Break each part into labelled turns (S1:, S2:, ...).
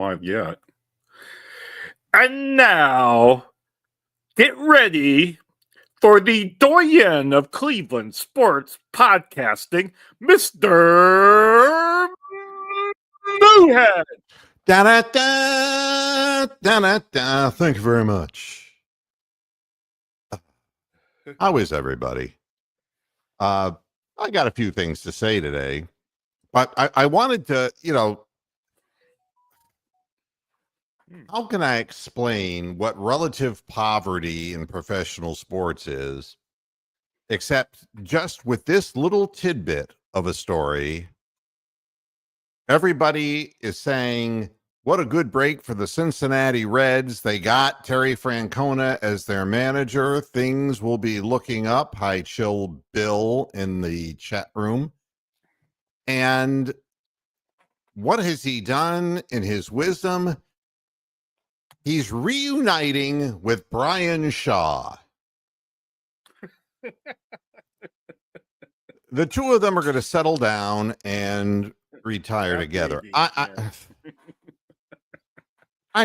S1: Live yet. And now, get ready for the doyen of Cleveland sports podcasting, Mr. Moohead.
S2: Da-da-da, da-da-da. Thank you very much. How is everybody? I got a few things to say today, but I wanted to, how can I explain what relative poverty in professional sports is, except just with this little tidbit of a story? Everybody is saying, what a good break for the Cincinnati Reds. They got Terry Francona as their manager. Things will be looking up. Hi, Chill Bill in the chat room. And what has he done in his wisdom? He's reuniting with Brian Shaw. The two of them are going to settle down and retire together. I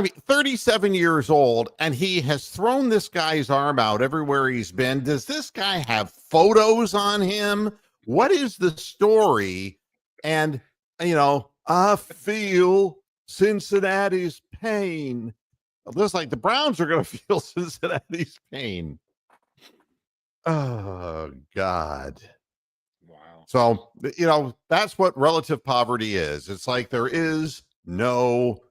S2: mean, 37 years old, and he has thrown this guy's arm out everywhere he's been. Does this guy have photos on him? What is the story? And, I feel Cincinnati's pain. It looks like the Browns are going to feel Cincinnati's pain. Oh, God.
S1: Wow.
S2: So, that's what relative poverty is. It's like there is no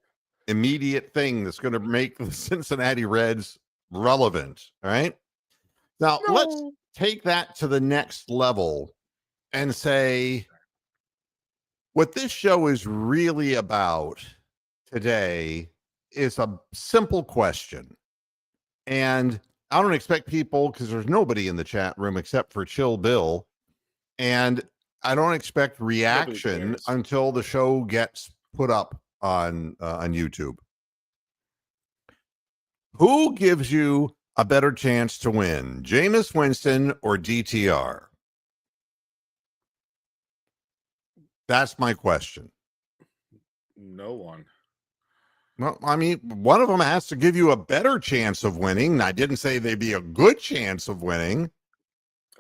S2: immediate thing that's going to make the Cincinnati Reds relevant. All right. Now, let's take that to the next level and say what this show is really about today is a simple question. And I don't expect people, because there's nobody in the chat room except for Chill Bill, and I don't expect reaction until the show gets put up on YouTube. Who gives you a better chance to win, Jameis Winston or DTR? That's my question.
S1: No one.
S2: Well, I mean, one of them has to give you a better chance of winning. I didn't say they'd be a good chance of winning.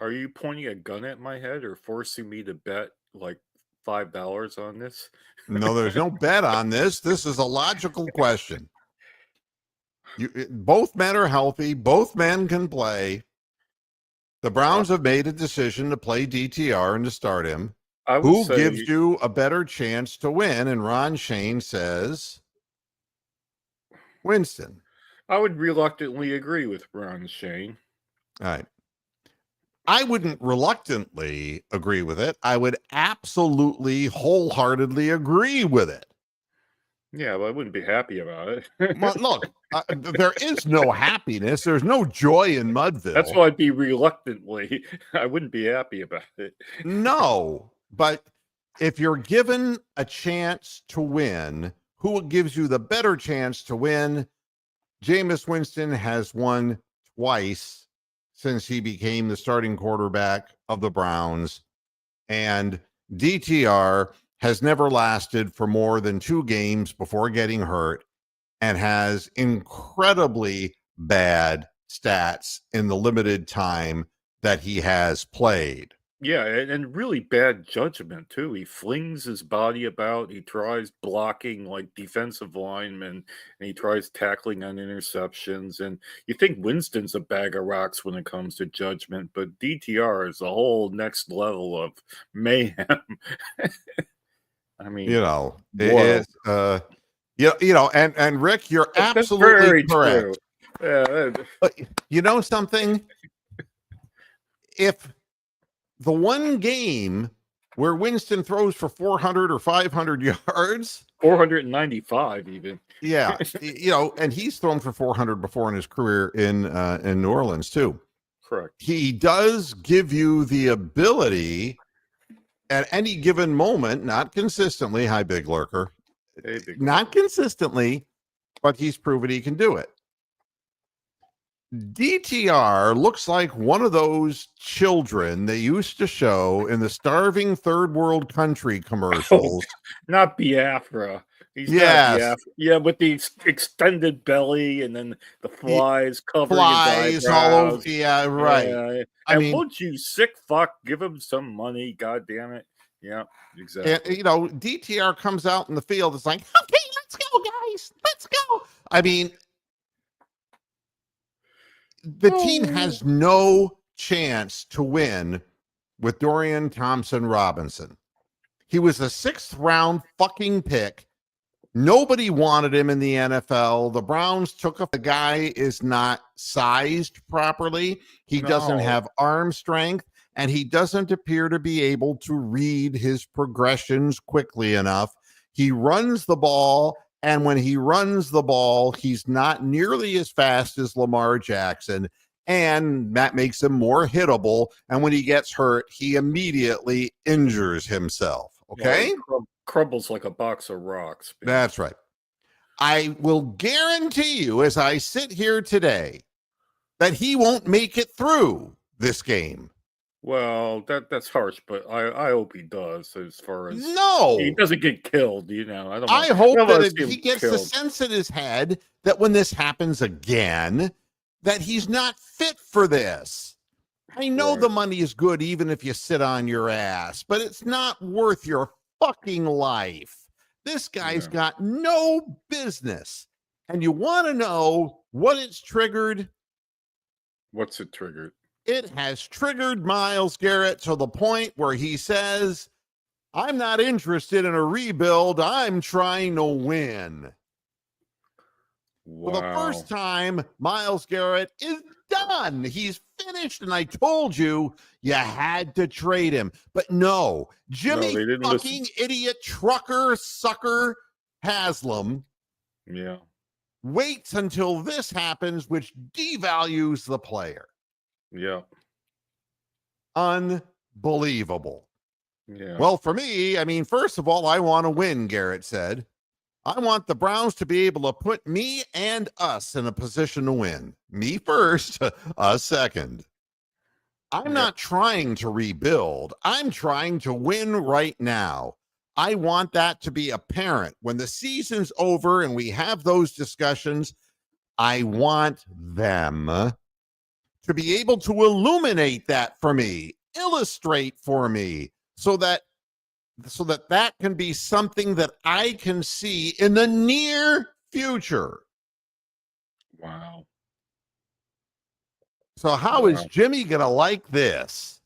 S1: Are you pointing a gun at my head or forcing me to bet like $5 on this?
S2: No, there's no bet on this. This is a logical question. Both men are healthy. Both men can play. The Browns have made a decision to play DTR and to start him. Who gives you a better chance to win? And Ron Shane says Winston.
S1: I would reluctantly agree with Ron Shane.
S2: All right. I wouldn't reluctantly agree with it. I would absolutely, wholeheartedly agree with it.
S1: Yeah, but I wouldn't be happy about it.
S2: Well, look, there is no happiness. There's no joy in Mudville.
S1: That's why I'd be reluctantly. I wouldn't be happy about it.
S2: No, but if you're given a chance to win, who gives you the better chance to win? Jameis Winston has won twice since he became the starting quarterback of the Browns, and DTR has never lasted for more than 2 games before getting hurt and has incredibly bad stats in the limited time that he has played.
S1: Yeah, and really bad judgment, too. He flings his body about. He tries blocking like defensive linemen, and he tries tackling on interceptions. And you think Winston's a bag of rocks when it comes to judgment, but DTR is a whole next level of mayhem. I mean,
S2: and Rick, you're absolutely correct.
S1: Yeah.
S2: But you know something? If the one game where Winston throws for 400 or 500 yards,
S1: 495 even.
S2: Yeah, and he's thrown for 400 before in his career in New Orleans too.
S1: Correct.
S2: He does give you the ability at any given moment, not consistently. Hi, Big Lurker.
S1: Hey, Big
S2: not consistently, but he's proven he can do it. DTR looks like one of those children they used to show in the starving third world country commercials.
S1: Not Biafra. He's got
S2: Yes.
S1: with the extended belly and then the
S2: He
S1: flies covering his
S2: flies all over.
S1: eyebrows.
S2: Yeah, right.
S1: Yeah,
S2: I
S1: and
S2: mean,
S1: won't you sick fuck give him some money? God damn it! Yeah,
S2: and,
S1: exactly.
S2: DTR comes out in the field. It's like, okay, let's go, guys. Let's go. I mean, the team
S1: Oh
S2: has no chance to win with Dorian Thompson Robinson. He was a 6th round fucking pick. Nobody wanted him in the NFL. The Browns took a the guy is not sized properly. He doesn't
S1: no,
S2: have arm strength, and he doesn't appear to be able to read his progressions quickly enough. He runs the ball, and when he runs the ball, he's not nearly as fast as Lamar Jackson, and that makes him more hittable. And when he gets hurt, he immediately injures himself.
S1: well, he
S2: Okay?
S1: crumbles like a box of rocks, man.
S2: That's right. I will guarantee you, as I sit here today, that he won't make it through this game.
S1: Well, that's harsh, but I hope he does. As far as he
S2: No.
S1: doesn't get killed, I don't
S2: I
S1: want. I
S2: hope
S1: don't
S2: that
S1: want to see
S2: he
S1: him
S2: gets the
S1: killed.
S2: sense in his head that when this happens again, that he's not fit for this. I know the
S1: Right.
S2: money is good even if you sit on your ass, but it's not worth your fucking life. This guy's
S1: Yeah.
S2: got no business. And you want to know what it's triggered?
S1: What's it triggered?
S2: It has triggered Myles Garrett to the point where he says, I'm not interested in a rebuild. I'm trying to win. For the first
S1: Wow.
S2: time, Myles Garrett is done. He's finished. And I told you, you had to trade him. But no,
S1: No,
S2: Jimmy
S1: they didn't listen.
S2: fucking idiot trucker sucker Haslam
S1: Yeah.
S2: waits until this happens, which devalues the player.
S1: Yeah.
S2: Unbelievable.
S1: Yeah.
S2: Well, for me, I mean, first of all, I want to win, Garrett said. I want the Browns to be able to put me and us in a position to win. Me first, us second. I'm
S1: Yeah.
S2: not trying to rebuild. I'm trying to win right now. I want that to be apparent. When the season's over and we have those discussions, I want them to be able to illuminate that for me, illustrate for me, so that can be something that I can see in the near future.
S1: Wow.
S2: So how is
S1: Wow.
S2: Jimmy going to like this?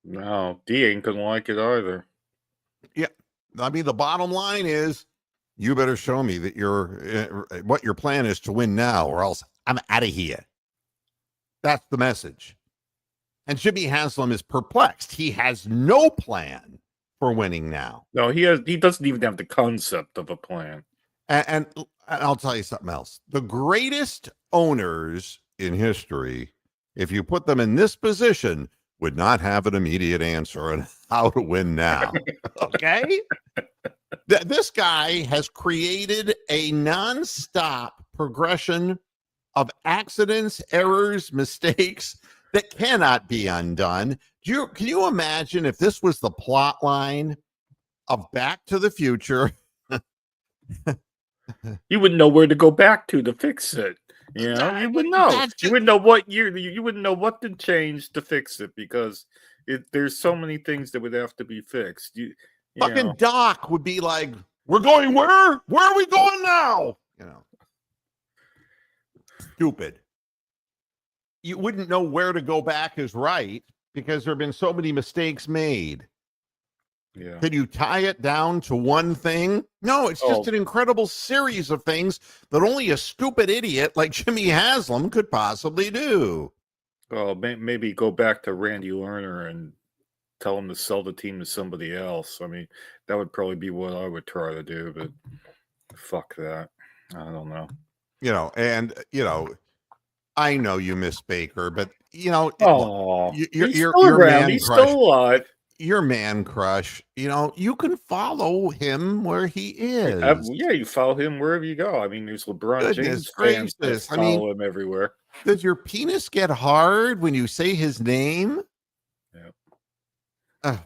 S1: No, D ain't gonna like it either.
S2: Yeah. I mean, the bottom line is you better show me that what your plan is to win now, or else I'm out of here. That's the message. And Jimmy Haslam is perplexed. He has no plan for winning now.
S1: No, he doesn't even have the concept of a plan.
S2: And I'll tell you something else. The greatest owners in history, if you put them in this position, would not have an immediate answer on how to win now. Okay? This guy has created a nonstop progression of accidents, errors, mistakes that cannot be undone. Can you imagine if this was the plot line of Back to the Future?
S1: You wouldn't know where to go back to fix it. You would know. You wouldn't know what year. You wouldn't know what to change to fix it because there's so many things that would have to be fixed.
S2: Fucking Doc would be like, "We're going where? Where are we going now?" Stupid. You wouldn't know where to go back is right because there have been so many mistakes made.
S1: Yeah.
S2: Can you tie it down to one thing? No, it's just an incredible series of things that only a stupid idiot like Jimmy Haslam could possibly do.
S1: Well, maybe go back to Randy Lerner and tell him to sell the team to somebody else. I mean, that would probably be what I would try to do, but fuck that. I don't know.
S2: I know you miss Baker, but
S1: Oh,
S2: your man
S1: he's
S2: crush.
S1: still alive.
S2: Your man crush, you can follow him where he is.
S1: Yeah, you follow him wherever you go. I mean, there's LeBron James fans that follow him everywhere.
S2: Does your penis get hard when you say his name?
S1: Yeah.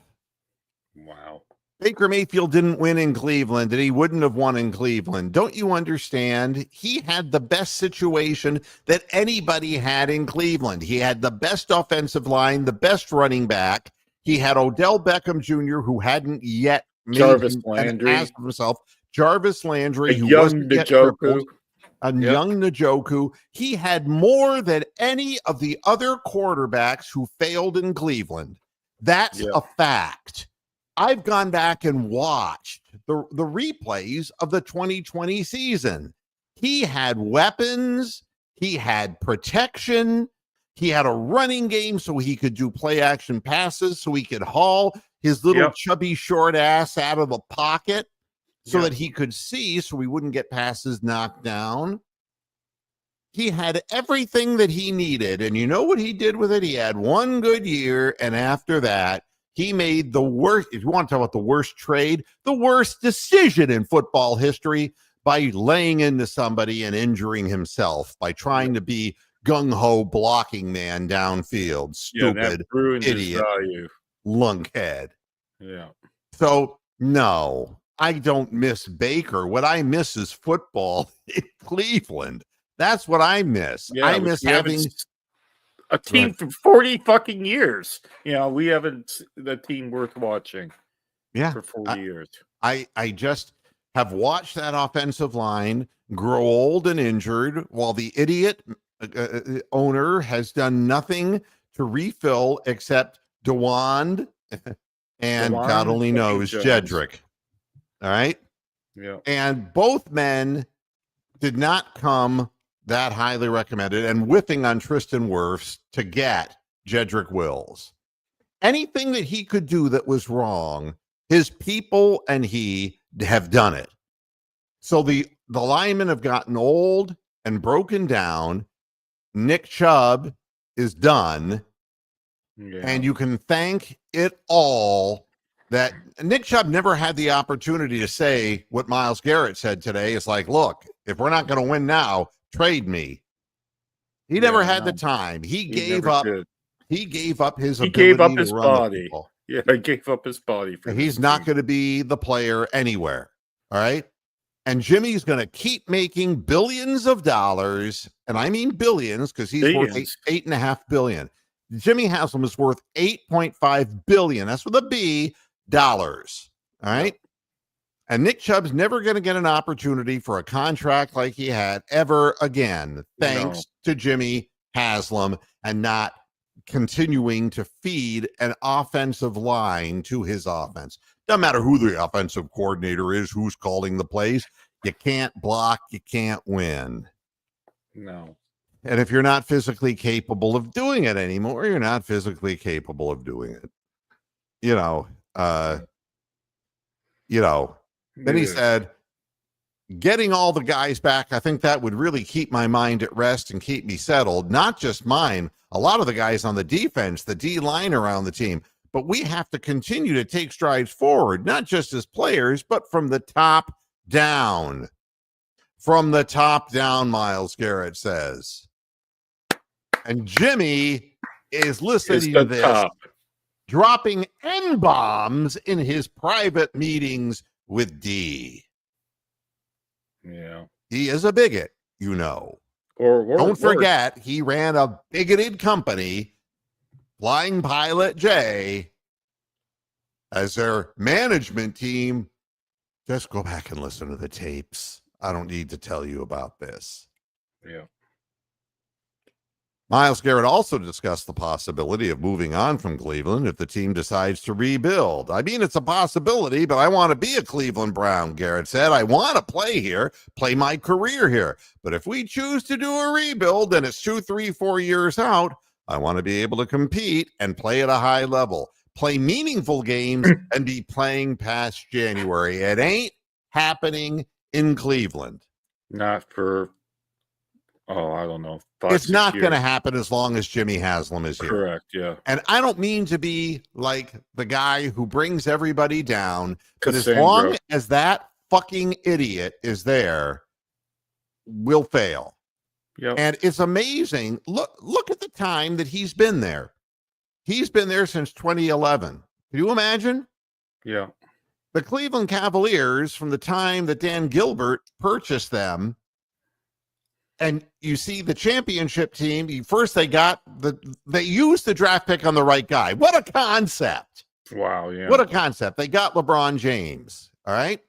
S1: Wow.
S2: Baker Mayfield didn't win in Cleveland, and he wouldn't have won in Cleveland. Don't you understand? He had the best situation that anybody had in Cleveland. He had the best offensive line, the best running back. He had Odell Beckham Jr., who hadn't yet made
S1: Jarvis
S2: an ass
S1: Landry,
S2: of himself. Jarvis
S1: a
S2: Landry, who
S1: young
S2: wasn't yet crippled.
S1: Njoku.
S2: A
S1: Yep.
S2: young Njoku. He had more than any of the other quarterbacks who failed in Cleveland. That's
S1: Yep.
S2: a fact. I've gone back and watched the replays of the 2020 season. He had weapons. He had protection. He had a running game so he could do play action passes, so he could haul his little
S1: Yep.
S2: chubby short ass out of the pocket so
S1: Yep.
S2: that he could see, so he wouldn't get passes knocked down. He had everything that he needed. And you know what he did with it? He had one good year. And after that, he made the worst, if you want to talk about the worst trade, the worst decision in football history by laying into somebody and injuring himself by trying to be gung-ho blocking man downfield. Stupid,
S1: that ruined his
S2: idiot,
S1: value.
S2: lunkhead.
S1: Yeah.
S2: So, no, I don't miss Baker. What I miss is football in Cleveland. That's what I miss.
S1: Yeah,
S2: I miss
S1: we haven't
S2: having
S1: a team for 40 fucking years. We haven't the team worth watching for 40 years.
S2: I just have watched that offensive line grow old and injured while the idiot owner has done nothing to refill except DeWand and God only knows Jedrick. All right.
S1: Yeah.
S2: And both men did not come that highly recommended and whiffing on Tristan Wirfs to get Jedrick Wills. Anything that he could do that was wrong, his people and he have done it. So the linemen have gotten old and broken down. Nick Chubb is done.
S1: Yeah.
S2: And you can thank it all that Nick Chubb never had the opportunity to say what Myles Garrett said today. It's like, look, if we're not going to win now, trade me. He never had the time. He gave up. He gave up his ability.
S1: He gave up his
S2: to run
S1: body. Yeah, he gave up his body.
S2: He's not going to be the player anywhere. All right. And Jimmy's going to keep making billions of dollars. And I mean billions because he's worth $8.5 billion. Jimmy Haslam is worth $8.5 billion. That's with a B, dollars. All right. And Nick Chubb's never going to get an opportunity for a contract like he had ever again, thanks to Jimmy Haslam and not continuing to feed an offensive line to his offense. Doesn't matter who the offensive coordinator is, who's calling the plays. You can't block, you can't win.
S1: No.
S2: And if you're not physically capable of doing it anymore, you're not physically capable of doing it. Then he said, getting all the guys back, I think that would really keep my mind at rest and keep me settled. Not just mine, a lot of the guys on the defense, the D-line around the team. But we have to continue to take strides forward, not just as players, but from the top down. From the top down, Myles Garrett says. And Jimmy is listening to this, dropping N-bombs in his private meetings with D.
S1: Yeah.
S2: He is a bigot, Or don't forget, he ran a bigoted company, Flying Pilot J, as their management team. Just go back and listen to the tapes. I don't need to tell you about this.
S1: Yeah.
S2: Myles Garrett also discussed the possibility of moving on from Cleveland if the team decides to rebuild. I mean, it's a possibility, but I want to be a Cleveland Brown, Garrett said. I want to play here, play my career here. But if we choose to do a rebuild and it's 2, 3, 4 years out, I want to be able to compete and play at a high level, play meaningful games and be playing past January. It ain't happening in Cleveland.
S1: Not for, I don't know.
S2: It's not going to happen as long as Jimmy Haslam is here.
S1: Correct, yeah.
S2: And I don't mean to be like the guy who brings everybody down, but as long as that fucking idiot is there, we'll fail.
S1: Yep.
S2: And it's amazing. Look at the time that he's been there. He's been there since 2011. Can you imagine?
S1: Yeah.
S2: the Cleveland Cavaliers, from the time that Dan Gilbert purchased them, and you see the championship team, first they used the draft pick on the right guy. What a concept.
S1: Wow, yeah.
S2: What a concept. They got LeBron James, all right?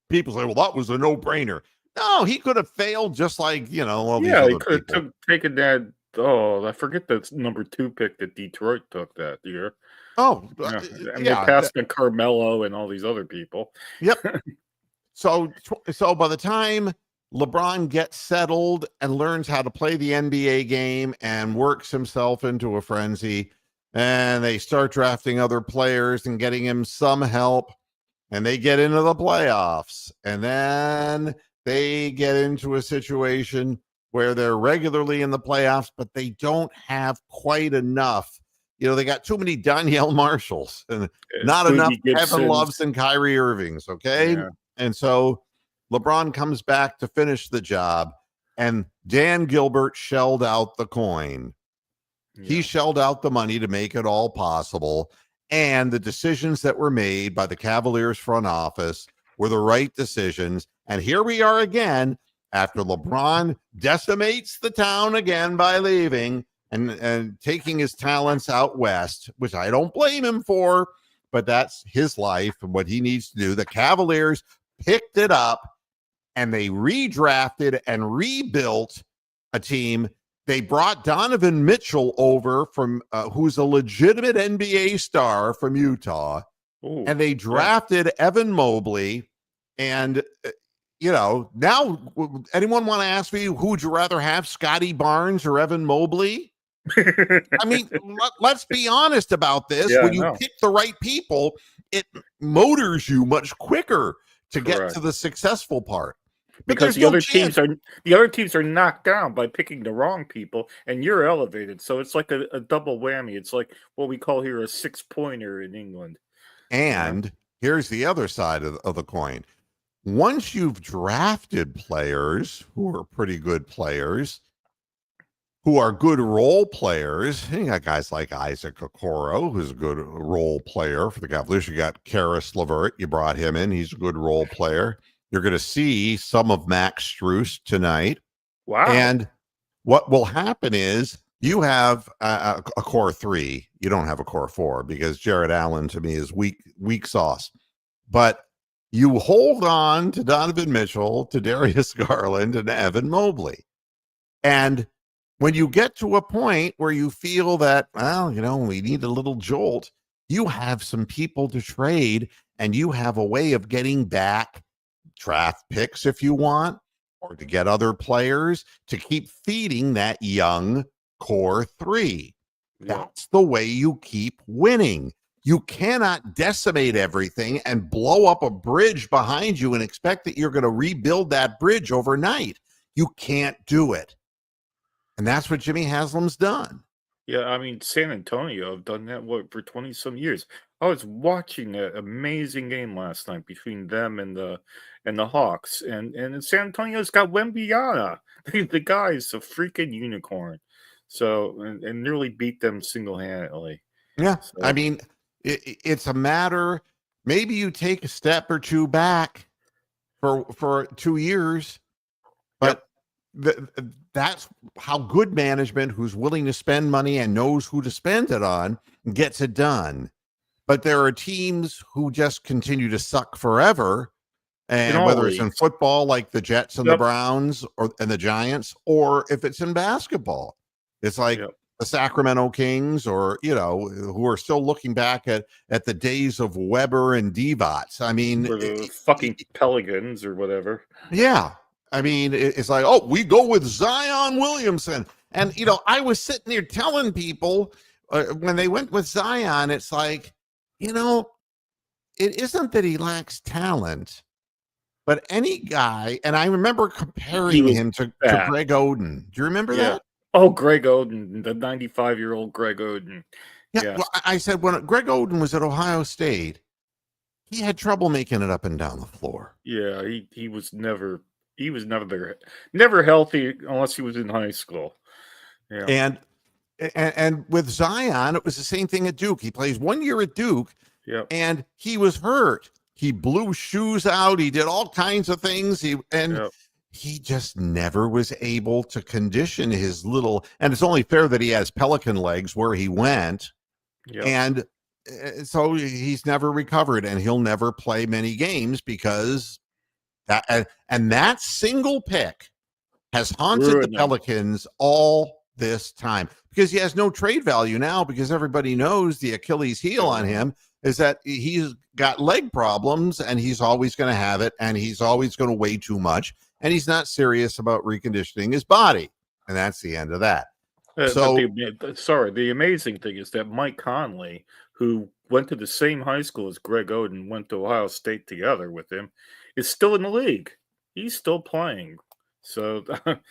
S2: People say, well, that was a no-brainer. No, he could have failed just like, all these
S1: Yeah, he
S2: other
S1: could
S2: people.
S1: have taken that. Oh, I forget the number 2 pick that Detroit took that year.
S2: Oh,
S1: Yeah, and they
S2: yeah.
S1: passed on Carmelo and all these other people.
S2: Yep. So by the time LeBron gets settled and learns how to play the NBA game and works himself into a frenzy, and they start drafting other players and getting him some help, and they get into the playoffs, and then they get into a situation where they're regularly in the playoffs, but they don't have quite enough. They got too many Danielle Marshalls and not
S1: Boogie
S2: enough Kevin
S1: Gibsons.
S2: Loves and Kyrie Irvings, okay?
S1: Yeah.
S2: And so LeBron comes back to finish the job, and Dan Gilbert shelled out the coin.
S1: Yeah.
S2: He shelled out the money to make it all possible. And the decisions that were made by the Cavaliers front office were the right decisions. And here we are again after LeBron decimates the town again by leaving and taking his talents out west, which I don't blame him for, but that's his life and what he needs to do. The Cavaliers picked it up and they redrafted and rebuilt a team. They brought Donovan Mitchell over from who's a legitimate NBA star from Utah.
S1: Ooh,
S2: and they drafted Evan Mobley. And, now anyone want to ask me, who would you rather have, Scotty Barnes or Evan Mobley? I mean, let's be honest about this.
S1: Yeah,
S2: when you pick the right people, it motors you much quicker to get to the successful part. But
S1: because the other teams are knocked down by picking the wrong people, and you're elevated. So it's like a double whammy. It's like what we call here a 6-pointer in England.
S2: And here's the other side of the coin. Once you've drafted players who are pretty good players, who are good role players, you got guys like Isaac Okoro, who's a good role player for the Cavaliers. You got Karis LeVert. You brought him in. He's a good role player. You're going to see some of Max Strus tonight.
S1: Wow.
S2: And what will happen is you have a core 3. You don't have a core 4 because Jared Allen to me is weak sauce. But you hold on to Donovan Mitchell, to Darius Garland, and Evan Mobley. And when you get to a point where you feel that, we need a little jolt, you have some people to trade, and you have a way of getting back draft picks if you want, or to get other players to keep feeding that young core 3. Yeah. That's the way you keep winning. You cannot decimate everything and blow up a bridge behind you and expect that you're going to rebuild that bridge overnight. You can't do it. And that's what Jimmy Haslam's done.
S1: Yeah, I mean, San Antonio have done that for 20-some years. I was watching an amazing game last night between them and the Hawks, and San Antonio's got Wembanyama. The guy's a freaking unicorn. So and nearly beat them single-handedly.
S2: Yeah, so. I mean, it's a matter. Maybe you take a step or two back for 2 years, but. Yep. That's how good management, who's willing to spend money and knows who to spend it on, gets it done. But there are teams who just continue to suck forever, and whether it's in football, like the Jets and the Browns, and the Giants, or if it's in basketball, it's like the Sacramento Kings, or who are still looking back at the days of Weber and Divac. I mean,
S1: or the fucking Pelicans or whatever.
S2: Yeah. I mean, it's like, we go with Zion Williamson. And, I was sitting there telling people when they went with Zion, it's like, it isn't that he lacks talent, but any guy, and I remember comparing him to Greg Oden. Do you remember that?
S1: Oh, Greg Oden, the 95-year-old Greg Oden.
S2: Yeah. Yes. Well, I said when Greg Oden was at Ohio State, he had trouble making it up and down the floor.
S1: Yeah, he was never... He was never healthy unless he was in high school. Yeah.
S2: And with Zion, it was the same thing at Duke. He plays 1 year at Duke,
S1: yep.
S2: and he was hurt He blew shoes out. He did all kinds of things.
S1: Yep.
S2: He just never was able to condition his little. And it's only fair that he has pelican legs where he went,
S1: Yep.
S2: and so he's never recovered, and he'll never play many games because that and that single pick has haunted the
S1: Ruined him.
S2: Pelicans all this time because he has no trade value now because everybody knows the Achilles heel on him is that he's got leg problems and he's always going to have it and he's always going to weigh too much and he's not serious about reconditioning his body. And that's the end of that. So,
S1: the amazing thing is that Mike Conley, who went to the same high school as Greg Oden, went to Ohio State together with him, is still in the league. He's still playing. So, it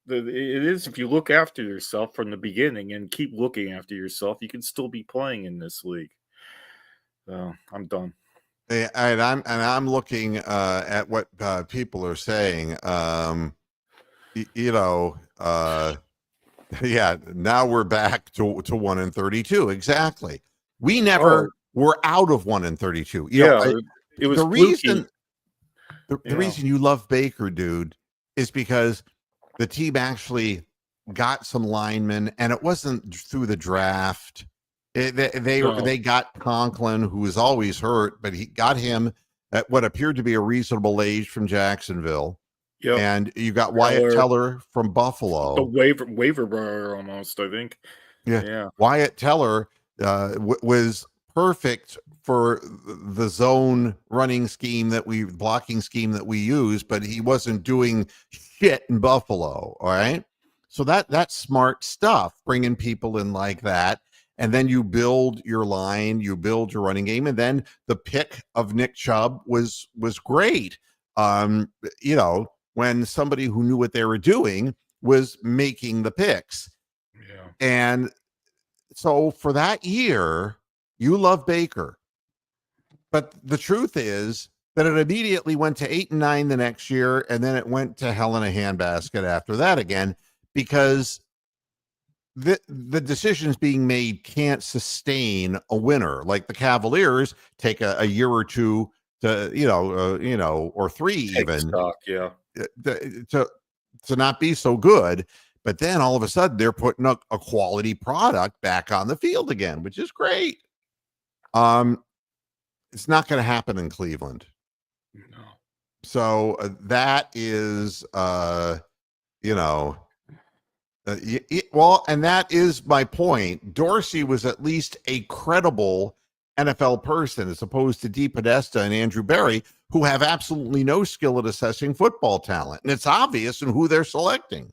S1: is, if you look after yourself from the beginning and keep looking after yourself, you can still be playing in this league. I'm done.
S2: And I'm looking at what people are saying. Yeah, now we're back to 1-32. Exactly. We never were out of 1-32.
S1: It was
S2: the
S1: fluky.
S2: reason. The reason you love Baker, dude, is because the team actually got some linemen, and it wasn't through the draft. They got Conklin, who was always hurt, but he got him at what appeared to be a reasonable age from Jacksonville. Yep. And you got Wyatt Teller from Buffalo.
S1: The waiver bar almost, I think.
S2: Yeah. Wyatt Teller was perfect for the zone blocking scheme that we use, but he wasn't doing shit in Buffalo. All right. So that's smart stuff, bringing people in like that. And then you build your line, you build your running game. And then the pick of Nick Chubb was great. When somebody who knew what they were doing was making the picks.
S1: Yeah.
S2: And so for that year, you love Baker. But the truth is that it immediately went to 8-9 the next year, and then it went to hell in a handbasket after that again, because the decisions being made can't sustain a winner. Like the Cavaliers take a year or two to, or three
S1: take
S2: even.
S1: Stock, yeah.
S2: To not be so good, but then all of a sudden they're putting a quality product back on the field again, which is great. It's not going to happen in Cleveland.
S1: No.
S2: So that is, and that is my point. Dorsey was at least a credible NFL person as opposed to Dee Podesta and Andrew Berry, who have absolutely no skill at assessing football talent. And it's obvious in who they're selecting.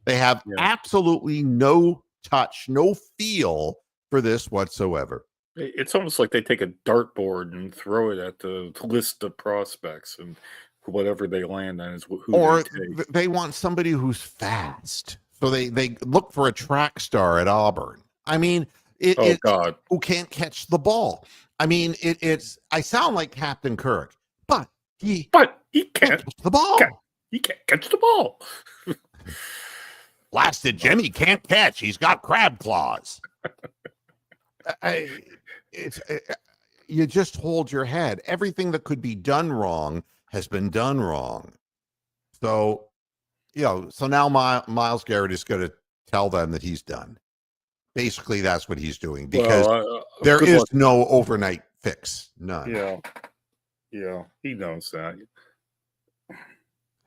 S2: They have absolutely no touch, no feel for this whatsoever.
S1: It's almost like they take a dartboard and throw it at the list of prospects, and whatever they land on is who
S2: or
S1: they take.
S2: They want somebody who's fast. So they look for a track star at Auburn. I mean,
S1: God,
S2: who can't catch the ball. I mean, I sound like Captain Kirk, but he
S1: can't
S2: catch the ball.
S1: He can't catch the ball.
S2: Blasted Jimmy can't catch. He's got crab claws. You just hold your head. Everything that could be done wrong has been done wrong. So, so now Myles Garrett is going to tell them that he's done. Basically, that's what he's doing because there is no overnight fix. None.
S1: Yeah, he knows that.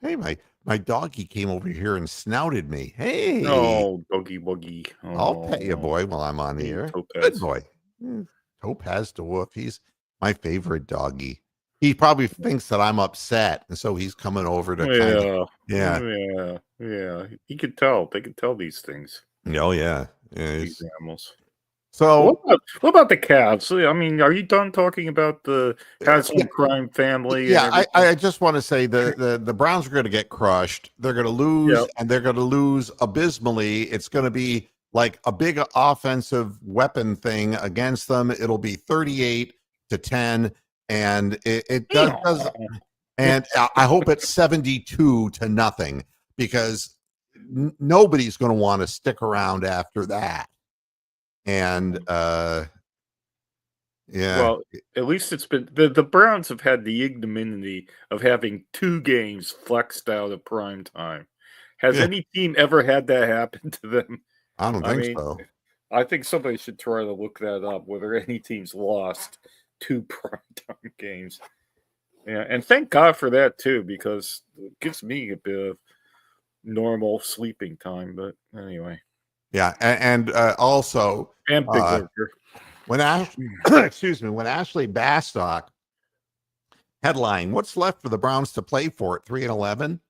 S2: Hey, my doggy came over here and snouted me. Hey.
S1: Oh, doggy boogie. Oh,
S2: I'll pet you, boy, while I'm on the air.
S1: Topaz.
S2: Good boy. Topaz the Wolf. He's my favorite doggy. He probably thinks that I'm upset, and so he's coming over to
S1: Yeah. He could tell. They could tell these things.
S2: Oh, yeah.
S1: These animals.
S2: So
S1: what about the Cavs? I mean, are you done talking about the Haslam crime family?
S2: Yeah, I just want to say the Browns are going to get crushed. They're going to lose, and they're going to lose abysmally. It's going to be like a big offensive weapon thing against them. It'll be 38-10, and it does. And I hope it's 72-0 because nobody's going to want to stick around after that. And Yeah.
S1: Well, at least it's been the Browns have had the ignominy of having 2 games flexed out of prime time. Has
S2: Yeah.
S1: any team ever had that happen to them?
S2: I don't
S1: I
S2: think
S1: mean,
S2: so.
S1: I think somebody should try to look that up, whether any team's lost 2 primetime games. Yeah, and thank God for that too, because it gives me a bit of normal sleeping time, but anyway.
S2: Yeah. And also,
S1: And big
S2: uh,
S1: worker.
S2: when excuse me, when Ashley Bastock headline, what's left for the Browns to play for at 3-11?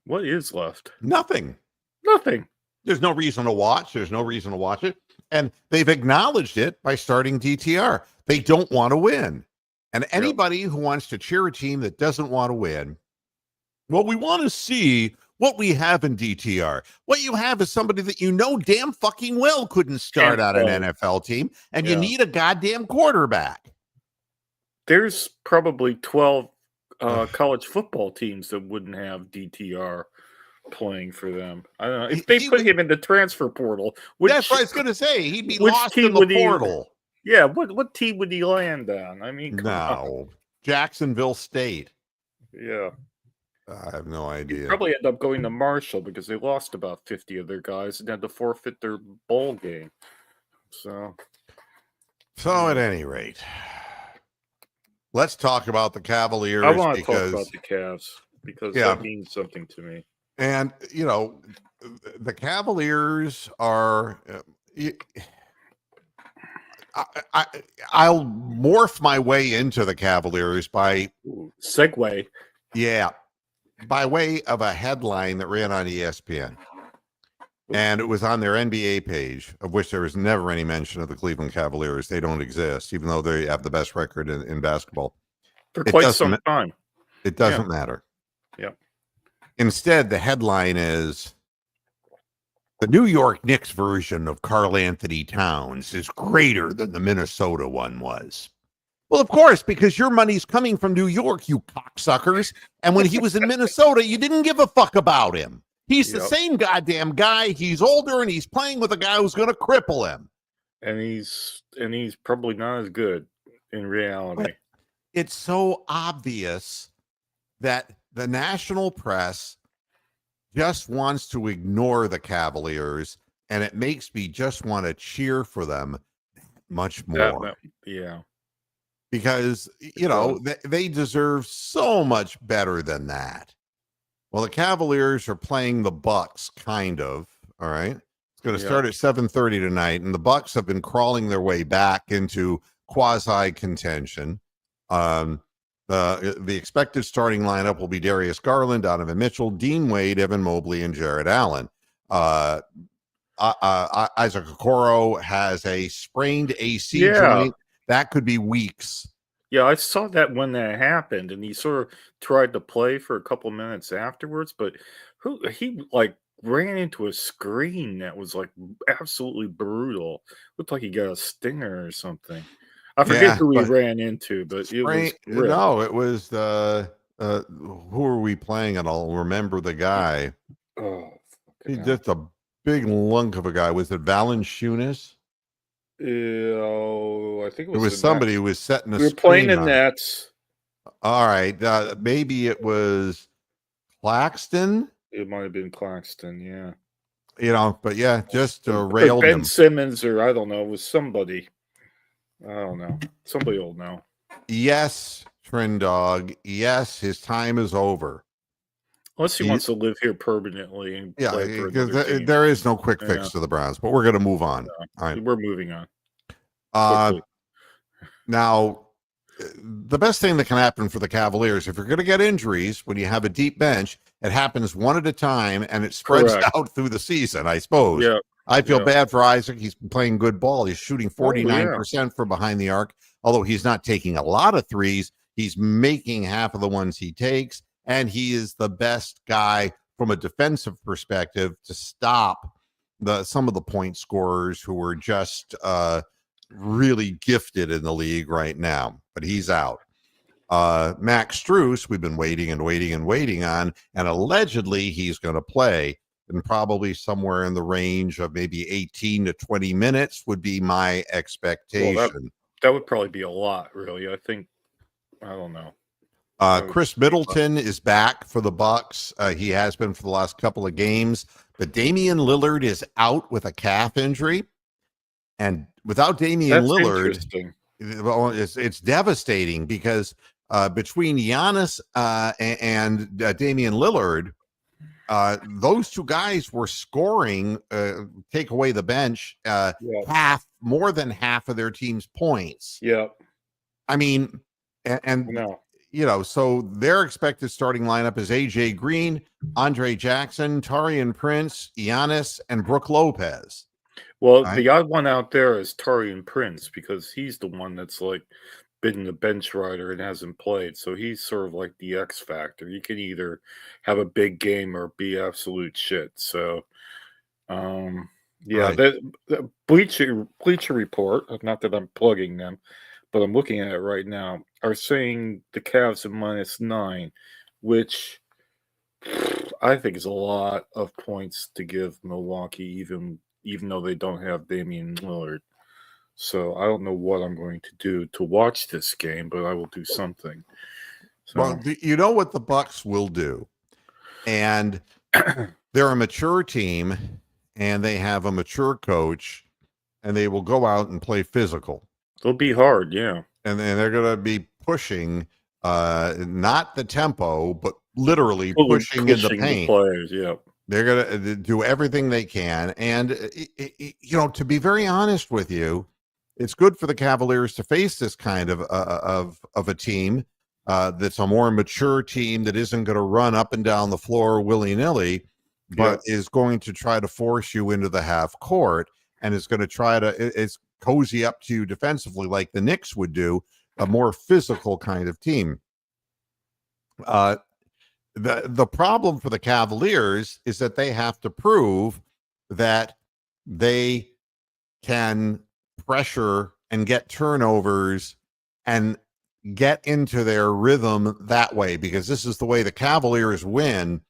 S1: What is left?
S2: Nothing.
S1: Nothing.
S2: There's no reason to watch. There's no reason to watch it. And they've acknowledged it by starting DTR. They don't want to win. And
S1: Yep.
S2: anybody who wants to cheer a team that doesn't want to win, well, we want to see what we have in DTR. What you have is somebody that you know damn fucking well couldn't start
S1: Can't
S2: out an
S1: play.
S2: NFL team, and you
S1: Yeah.
S2: need a goddamn quarterback.
S1: There's probably 12
S2: Ugh.
S1: college football teams that wouldn't have DTR playing for them. I don't know.
S2: He,
S1: If they
S2: he
S1: put
S2: would,
S1: him in the transfer portal,
S2: that's
S1: which
S2: what I was going to say. He'd be
S1: which
S2: lost in
S1: team
S2: the
S1: would he
S2: portal.
S1: yeah, what team would he land on? I mean, come on.
S2: No, Jacksonville State.
S1: Yeah.
S2: I have no
S1: He'd
S2: idea.
S1: probably end up going to Marshall because they lost about 50 of their guys and had to forfeit their bowl game. So
S2: At any rate, let's talk about the Cavaliers.
S1: I want to talk about the Cavs because that means something to me.
S2: And, the Cavaliers are, I'll morph my way into the Cavaliers by
S1: segue.
S2: Yeah, by way of a headline that ran on ESPN. And it was on their NBA page, of which there was never any mention of the Cleveland Cavaliers. They don't exist, even though they have the best record in basketball.
S1: For quite some time.
S2: It doesn't matter.
S1: Yeah.
S2: Instead, the headline is, the New York Knicks version of Karl Anthony Towns is greater than the Minnesota one was. Well, of course, because your money's coming from New York, you cocksuckers. And when he was in Minnesota, you didn't give a fuck about him. He's the same goddamn guy. He's older and he's playing with a guy who's going to cripple him.
S1: And he's probably not as good in reality.
S2: But it's so obvious that the national press just wants to ignore the Cavaliers, and it makes me just want to cheer for them much more.
S1: Yeah.
S2: Because, they deserve so much better than that. Well, the Cavaliers are playing the Bucks, kind of. All right. It's going to start at 7:30 tonight, and the Bucks have been crawling their way back into quasi contention. The expected starting lineup will be Darius Garland, Donovan Mitchell, Dean Wade, Evan Mobley, and Jared Allen. Isaac Okoro has a sprained AC joint. That could be weeks.
S1: Yeah, I saw that when that happened, and he sort of tried to play for a couple minutes afterwards, but he ran into a screen that was absolutely brutal. Looked like he got a stinger or something. I forget who he ran into, but it was real.
S2: No, it was who are we playing? And I'll remember the guy.
S1: Oh,
S2: he's just a big lunk of a guy. Was it Valanciunas?
S1: I think it
S2: was somebody who was setting a
S1: screen. We were playing in Nets.
S2: All right, maybe it was Claxton.
S1: It might have been Claxton, yeah.
S2: But yeah, just railed
S1: Ben
S2: him.
S1: Simmons, or I don't know, it was somebody. I don't know. Somebody will know.
S2: Yes, Trend Dog. Yes, his time is over.
S1: Unless he wants to live here permanently and play for
S2: because
S1: another team.
S2: there is no quick fix to the Browns, but we're going to move on. All right,
S1: we're moving on.
S2: Now, the best thing that can happen for the Cavaliers, if you're going to get injuries when you have a deep bench, it happens one at a time and it spreads out through the season, I suppose.
S1: Yeah.
S2: I feel bad for Isaac. He's been playing good ball. He's shooting 49% from behind the arc, although he's not taking a lot of threes. He's making half of the ones he takes, and he is the best guy from a defensive perspective to stop some of the point scorers who are just really gifted in the league right now. But he's out. Max Strus, we've been waiting on, and allegedly he's going to play. And probably somewhere in the range of maybe 18 to 20 minutes would be my expectation.
S1: That would probably be a lot, really. I think I don't know. That would
S2: Chris
S1: be a lot.
S2: Middleton is back for the Bucks. He has been for the last couple of games, but Damian Lillard is out with a calf injury, and without Damian
S1: That's
S2: Lillard,
S1: interesting.
S2: well, it's devastating because between Giannis and Damian Lillard, those two guys were scoring, take away the bench,
S1: Yeah.
S2: more than half of their team's points.
S1: Yeah.
S2: I mean, and
S1: No.
S2: so their expected starting lineup is AJ Green, Andre Jackson, Tarian Prince, Giannis, and Brooke Lopez.
S1: Well,
S2: Right?
S1: the odd one out there is Tarian Prince because he's the one that's like been the bench rider and hasn't played. So he's sort of like the X factor. You can either have a big game or be absolute shit. So yeah,
S2: Right.
S1: the Bleacher Report, not that I'm plugging them, but I'm looking at it right now, are saying the Cavs are -9, which I think is a lot of points to give Milwaukee, even though they don't have Damian Lillard. So I don't know what I'm going to do to watch this game, but I will do something.
S2: Well,
S1: So
S2: you know what the Bucks will do, and they're a mature team, and they have a mature coach, and they will go out and play physical,
S1: it'll be hard, yeah.
S2: and then they're going to be pushing, not the tempo, but literally
S1: Totally
S2: pushing in the
S1: pushing the
S2: paint.
S1: players, yeah.
S2: They're going to do everything they can. And, to be very honest with you, it's good for the Cavaliers to face this kind of a team that's a more mature team that isn't going to run up and down the floor willy-nilly,
S1: Yeah.
S2: but is going to try to force you into the half court and is going to try to it's cozy up to you defensively like the Knicks would do, a more physical kind of team. The problem for the Cavaliers is that they have to prove that they can pressure and get turnovers and get into their rhythm that way, because this is the way the Cavaliers win.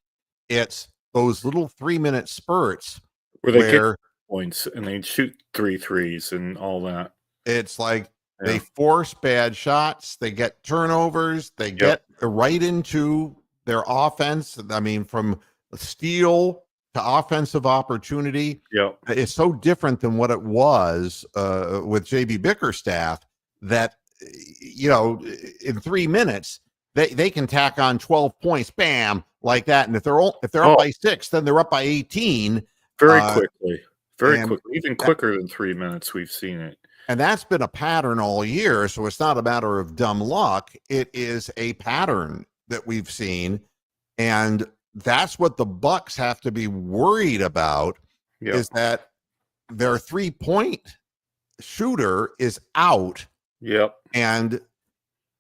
S2: It's those little 3-minute spurts
S1: Where they get
S2: where
S1: points and they shoot 3 threes and all that.
S2: it's like they
S1: Yeah.
S2: force bad shots, they get turnovers, they
S1: Yep.
S2: get right into their offense. I mean, from steal to offensive opportunity,
S1: Yep.
S2: it's so different than what it was with JB Bickerstaff that, in 3 minutes, they can tack on 12 points, bam, like that. And if they're up
S1: Oh,
S2: by 6, then they're up by 18.
S1: very
S2: Uh,
S1: quickly. Very
S2: and
S1: quickly. Even
S2: that,
S1: quicker than 3 minutes, we've seen it.
S2: and that's been a pattern all year. So it's not a matter of dumb luck. It is a pattern that we've seen. And that's what the Bucks have to be worried about,
S1: Yep.
S2: is that their 3-point shooter is out,
S1: Yep.
S2: and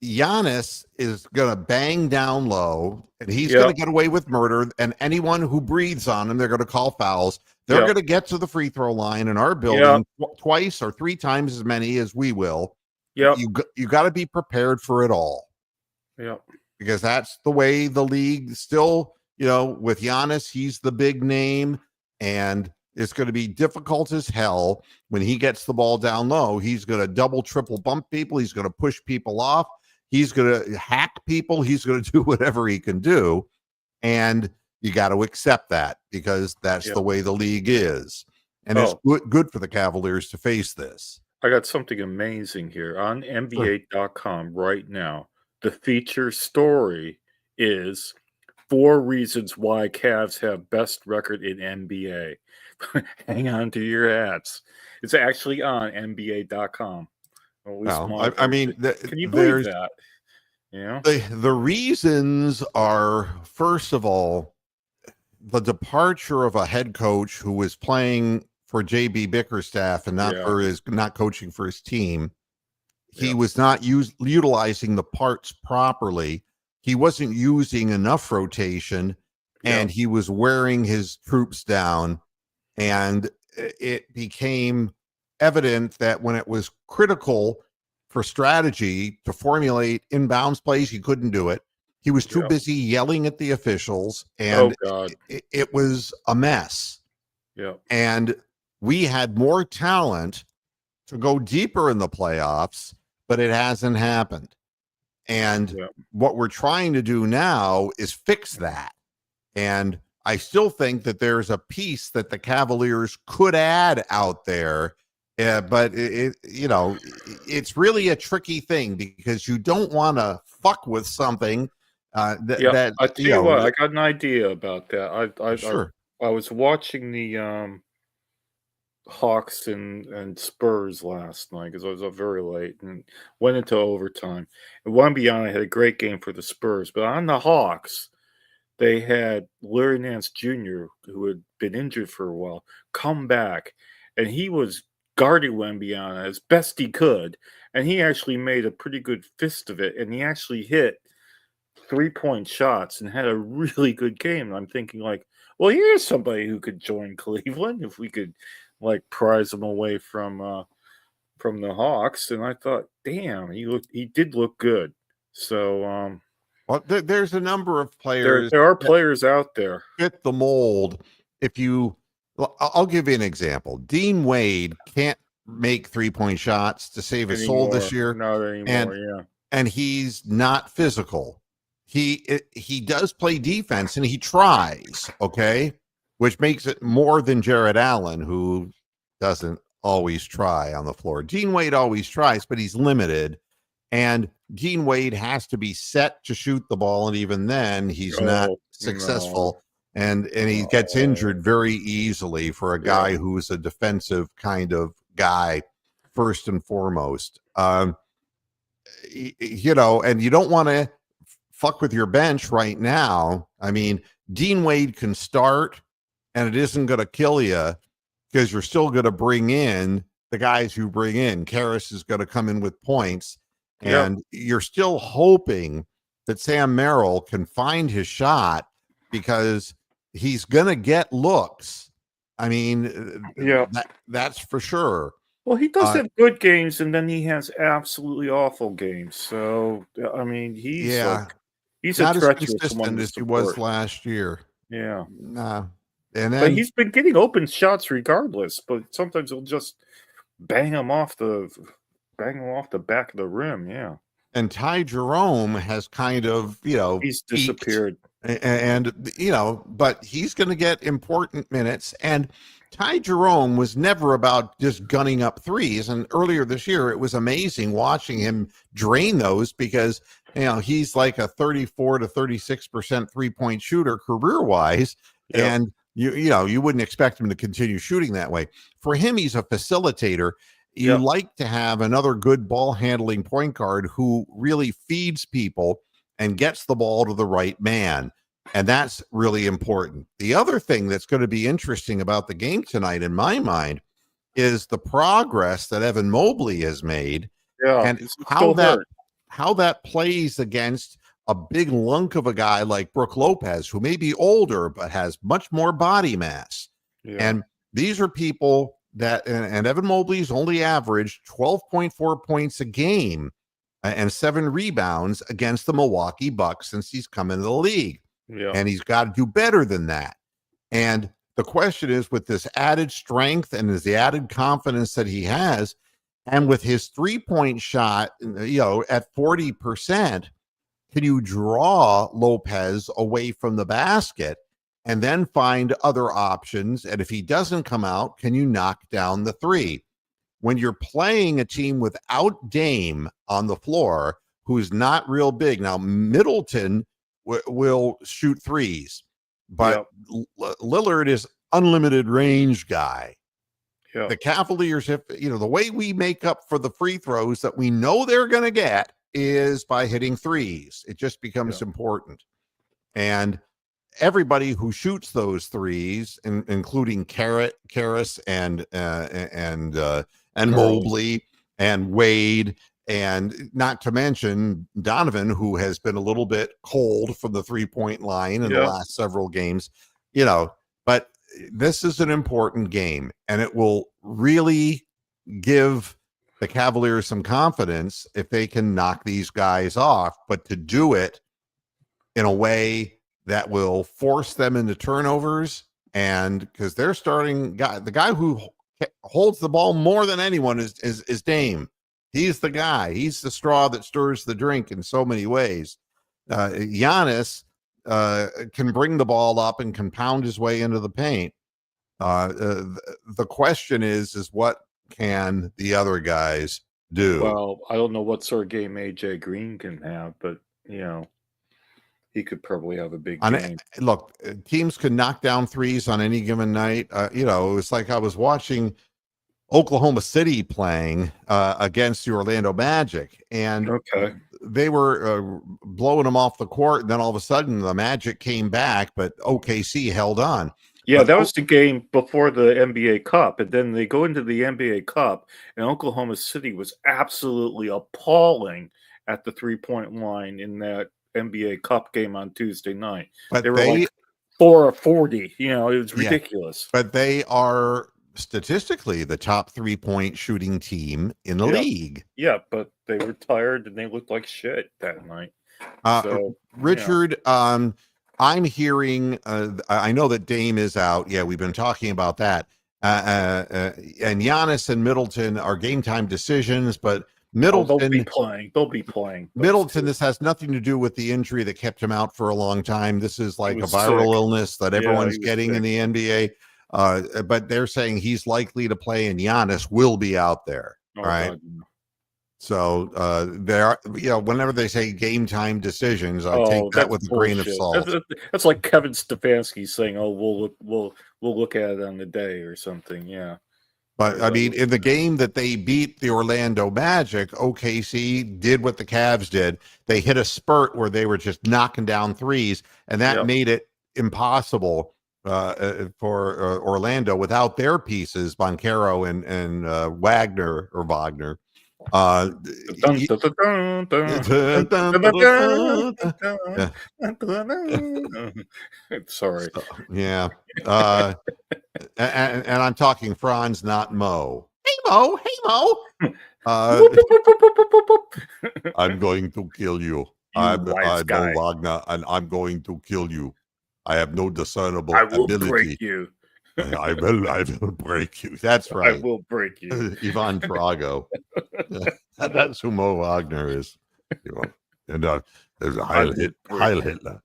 S2: Giannis is going to bang down low, and he's going to
S1: Yep.
S2: get away with murder, and anyone who breathes on him, they're going to call fouls. They're
S1: Yep.
S2: going to get to the free throw line in our
S1: Yep.
S2: building twice or 3 times as many as we will.
S1: Yep.
S2: You got to be prepared for it all,
S1: Yep.
S2: because that's the way the league still, with Giannis, he's the big name, and it's going to be difficult as hell when he gets the ball down low. He's going to double, triple bump people. He's going to push people off. He's going to hack people. He's going to do whatever he can do. And you got to accept that, because that's
S1: Yep.
S2: the way the league is. And it's good for the Cavaliers to face this.
S1: I got something amazing here on NBA.com right now. The feature story is 4 reasons why Cavs have best record in NBA. Hang on to your hats. It's actually on NBA.com. Or at least
S2: Well, I mean,
S1: can you believe
S2: there's
S1: that?
S2: the reasons are, first of all, the departure of a head coach who was playing for JB Bickerstaff and not coaching for his team. He was not utilizing the parts properly. He wasn't using enough rotation, and he was wearing his troops down. And it became evident that when it was critical for strategy to formulate inbounds plays, he couldn't do it. He was too busy yelling at the officials, and it was a mess.
S1: Yeah.
S2: And we had more talent to go deeper in the playoffs, but it hasn't happened. And
S1: Yeah.
S2: what we're trying to do now is fix that. And I still think that there's a piece that the Cavaliers could add out there. But it's really a tricky thing because you don't want to fuck with something
S1: Yeah,
S2: that
S1: I tell you what, I got an idea about that.
S2: sure.
S1: I was watching the Hawks and Spurs last night because I was up very late and went into overtime. And Wembanyama had a great game for the Spurs, but on the Hawks, they had Larry Nance Jr., who had been injured for a while, come back, and he was guarding Wembanyama as best he could, and he actually made a pretty good fist of it, and he actually hit 3-point shots and had a really good game. And I'm thinking like, well, here's somebody who could join Cleveland if we could like prize him away from the Hawks. And I thought, damn, he did look good. So
S2: Well, there's a number of
S1: there
S2: players
S1: there are
S2: that
S1: players out there
S2: fit the mold. If you, I'll give you an example. Dean Wade can't make 3-point shots to save his soul this
S1: anymore.
S2: year,
S1: Not
S2: and
S1: anymore, yeah.
S2: he's not physical. He does play defense and he tries, okay, which makes it more than Jared Allen, who doesn't always try on the floor. Dean Wade always tries, but he's limited. And Dean Wade has to be set to shoot the ball, and even then, he's not
S1: Oh, no.
S2: successful. And he gets
S1: Oh,
S2: injured very easily for a
S1: yeah.
S2: guy who's a defensive kind of guy, first and foremost. And you don't want to fuck with your bench right now. I mean, Dean Wade can start, and it isn't going to kill you because you're still going to bring in the guys you bring in. Karras is going to come in with points,
S1: Yep.
S2: and you're still hoping that Sam Merrill can find his shot because he's going to get looks. I mean,
S1: Yeah.
S2: that's for sure.
S1: Well, he does
S2: Uh,
S1: have good games, and then he has absolutely awful games. So, I mean,
S2: yeah,
S1: he's a
S2: not as
S1: treacherous one
S2: consistent
S1: to
S2: as he was
S1: support.
S2: last year.
S1: Yeah.
S2: Nah. And
S1: But
S2: then
S1: he's been getting open shots regardless, but sometimes he'll just bang them off the back of the rim, yeah.
S2: and Ty Jerome has kind of,
S1: He's
S2: peaked
S1: disappeared.
S2: and but he's going to get important minutes. And Ty Jerome was never about just gunning up threes. And earlier this year, it was amazing watching him drain those because he's like a 34 to 36% 3-point shooter career wise,
S1: Yep,
S2: and you wouldn't expect him to continue shooting that way. For him, he's a facilitator. You
S1: yep,
S2: like to have another good ball handling point guard who really feeds people and gets the ball to the right man. And that's really important. The other thing that's going to be interesting about the game tonight, in my mind, is the progress that Evan Mobley has made
S1: yeah,
S2: and
S1: he's
S2: how
S1: still
S2: that
S1: hurt.
S2: plays against a big lunk of a guy like Brooke Lopez, who may be older but has much more body mass.
S1: Yeah,
S2: And these are people that, and Evan Mobley's only averaged 12.4 points a game and 7 rebounds against the Milwaukee Bucks since he's come into the league.
S1: yeah,
S2: And he's got to do better than that. And the question is, with this added strength and the added confidence that he has, and with his 3-point shot, at 40%, can you draw Lopez away from the basket and then find other options? And if he doesn't come out, can you knock down the three? When you're playing a team without Dame on the floor, who's not real big. Now, Middleton will shoot threes, but
S1: yep,
S2: Lillard is unlimited range guy.
S1: yep,
S2: The Cavaliers, if the way we make up for the free throws that we know they're going to get is by hitting threes. It just becomes
S1: yep,
S2: important. And everybody who shoots those threes, including Karras and
S1: Carl.
S2: Mobley and Wade, and not to mention Donovan, who has been a little bit cold from the 3-point line in the
S1: Yep,
S2: last several games. But this is an important game, and it will really give the Cavaliers some confidence if they can knock these guys off. But to do it in a way that will force them into turnovers, and because they're starting guy, the guy who holds the ball more than anyone is Dame. He's the guy. He's the straw that stirs the drink in so many ways. Giannis can bring the ball up and can pound his way into the paint. The question is what can the other guys do?
S1: Well, I don't know what sort of game AJ Green can have, but he could probably have a big game.
S2: Look, teams can knock down threes on any given night. It was like I was watching Oklahoma City playing against the Orlando Magic, and they were blowing them off the court. And then all of a sudden, the Magic came back, but OKC held on.
S1: Yeah, that was the game before the NBA Cup, and then they go into the NBA Cup, and Oklahoma City was absolutely appalling at the three-point line in that NBA Cup game on Tuesday night.
S2: But
S1: they were like 4 of 40. It was ridiculous.
S2: But they are statistically the top 3-point shooting team in the league.
S1: Yeah, but they were tired and they looked like shit that night.
S2: Richard, I'm hearing, I know that Dame is out. Yeah, we've been talking about that. And Giannis and Middleton are game time decisions, but Middleton,
S1: they'll be playing.
S2: Middleton, this has nothing to do with the injury that kept him out for a long time. This is like a viral illness that everyone's getting in the NBA. But they're saying he's likely to play and Giannis will be out there. Right. God. So there, whenever they say game time decisions, I take that with a grain of salt.
S1: That's like Kevin Stefanski saying, "Oh, we'll look at it on the day" or something. Yeah.
S2: But I mean, in the game that they beat the Orlando Magic, OKC did what the Cavs did. They hit a spurt where they were just knocking down threes, and that made it impossible for Orlando without their pieces, Banchero and Wagner.
S1: Sorry.
S2: Yeah. And I'm talking Franz, not Mo. Hey Mo. I'm going to kill you. I'm Mo Wagner, and I'm going to kill you. I have no discernible ability.
S1: Break you.
S2: I will break you. That's right.
S1: I will break you.
S2: Ivan Drago. That's who Mo Wagner is. And there's a Heil Hitler.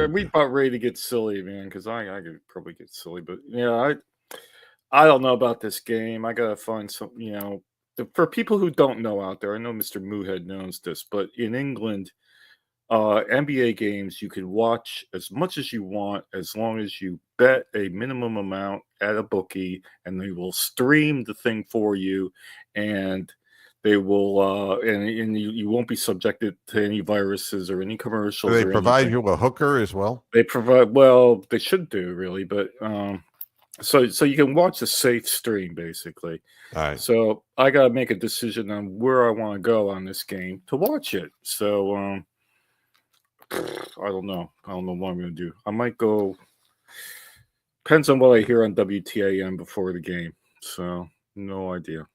S1: We about ready to get silly, man, because I could probably get silly, but I don't know about this game. I gotta find some, for people who don't know out there. I know Mr. Moohead knows this, but in England, NBA games you can watch as much as you want as long as you bet a minimum amount at a bookie, and they will stream the thing for you, and they will and you won't be subjected to any viruses or any commercials.
S2: Do they provide you a hooker as well?
S1: They provide, well, they should do, really, but so you can watch a safe stream, basically.
S2: All right.
S1: So I got to make a decision on where I want to go on this game to watch it. So I don't know what I'm going to do. I might go. Depends on what I hear on WTAM before the game. So no idea.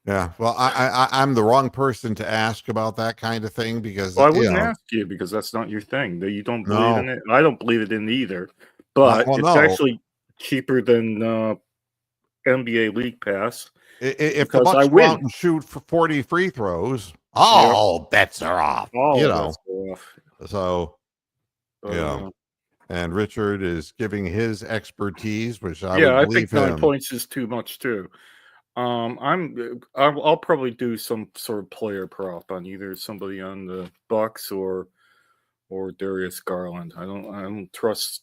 S2: Yeah, well, I'm the wrong person to ask about that kind of thing because
S1: I wouldn't ask you because that's not your thing. You don't believe in it. I don't believe it in either. But it's actually cheaper than NBA League Pass.
S2: If the Bucks go out and shoot for 40 free throws, all bets are off. Bets are off. So, and Richard is giving his expertise, which I think 9
S1: points is too much too. I'll probably do some sort of player prop on either somebody on the Bucks or Darius Garland. I don't trust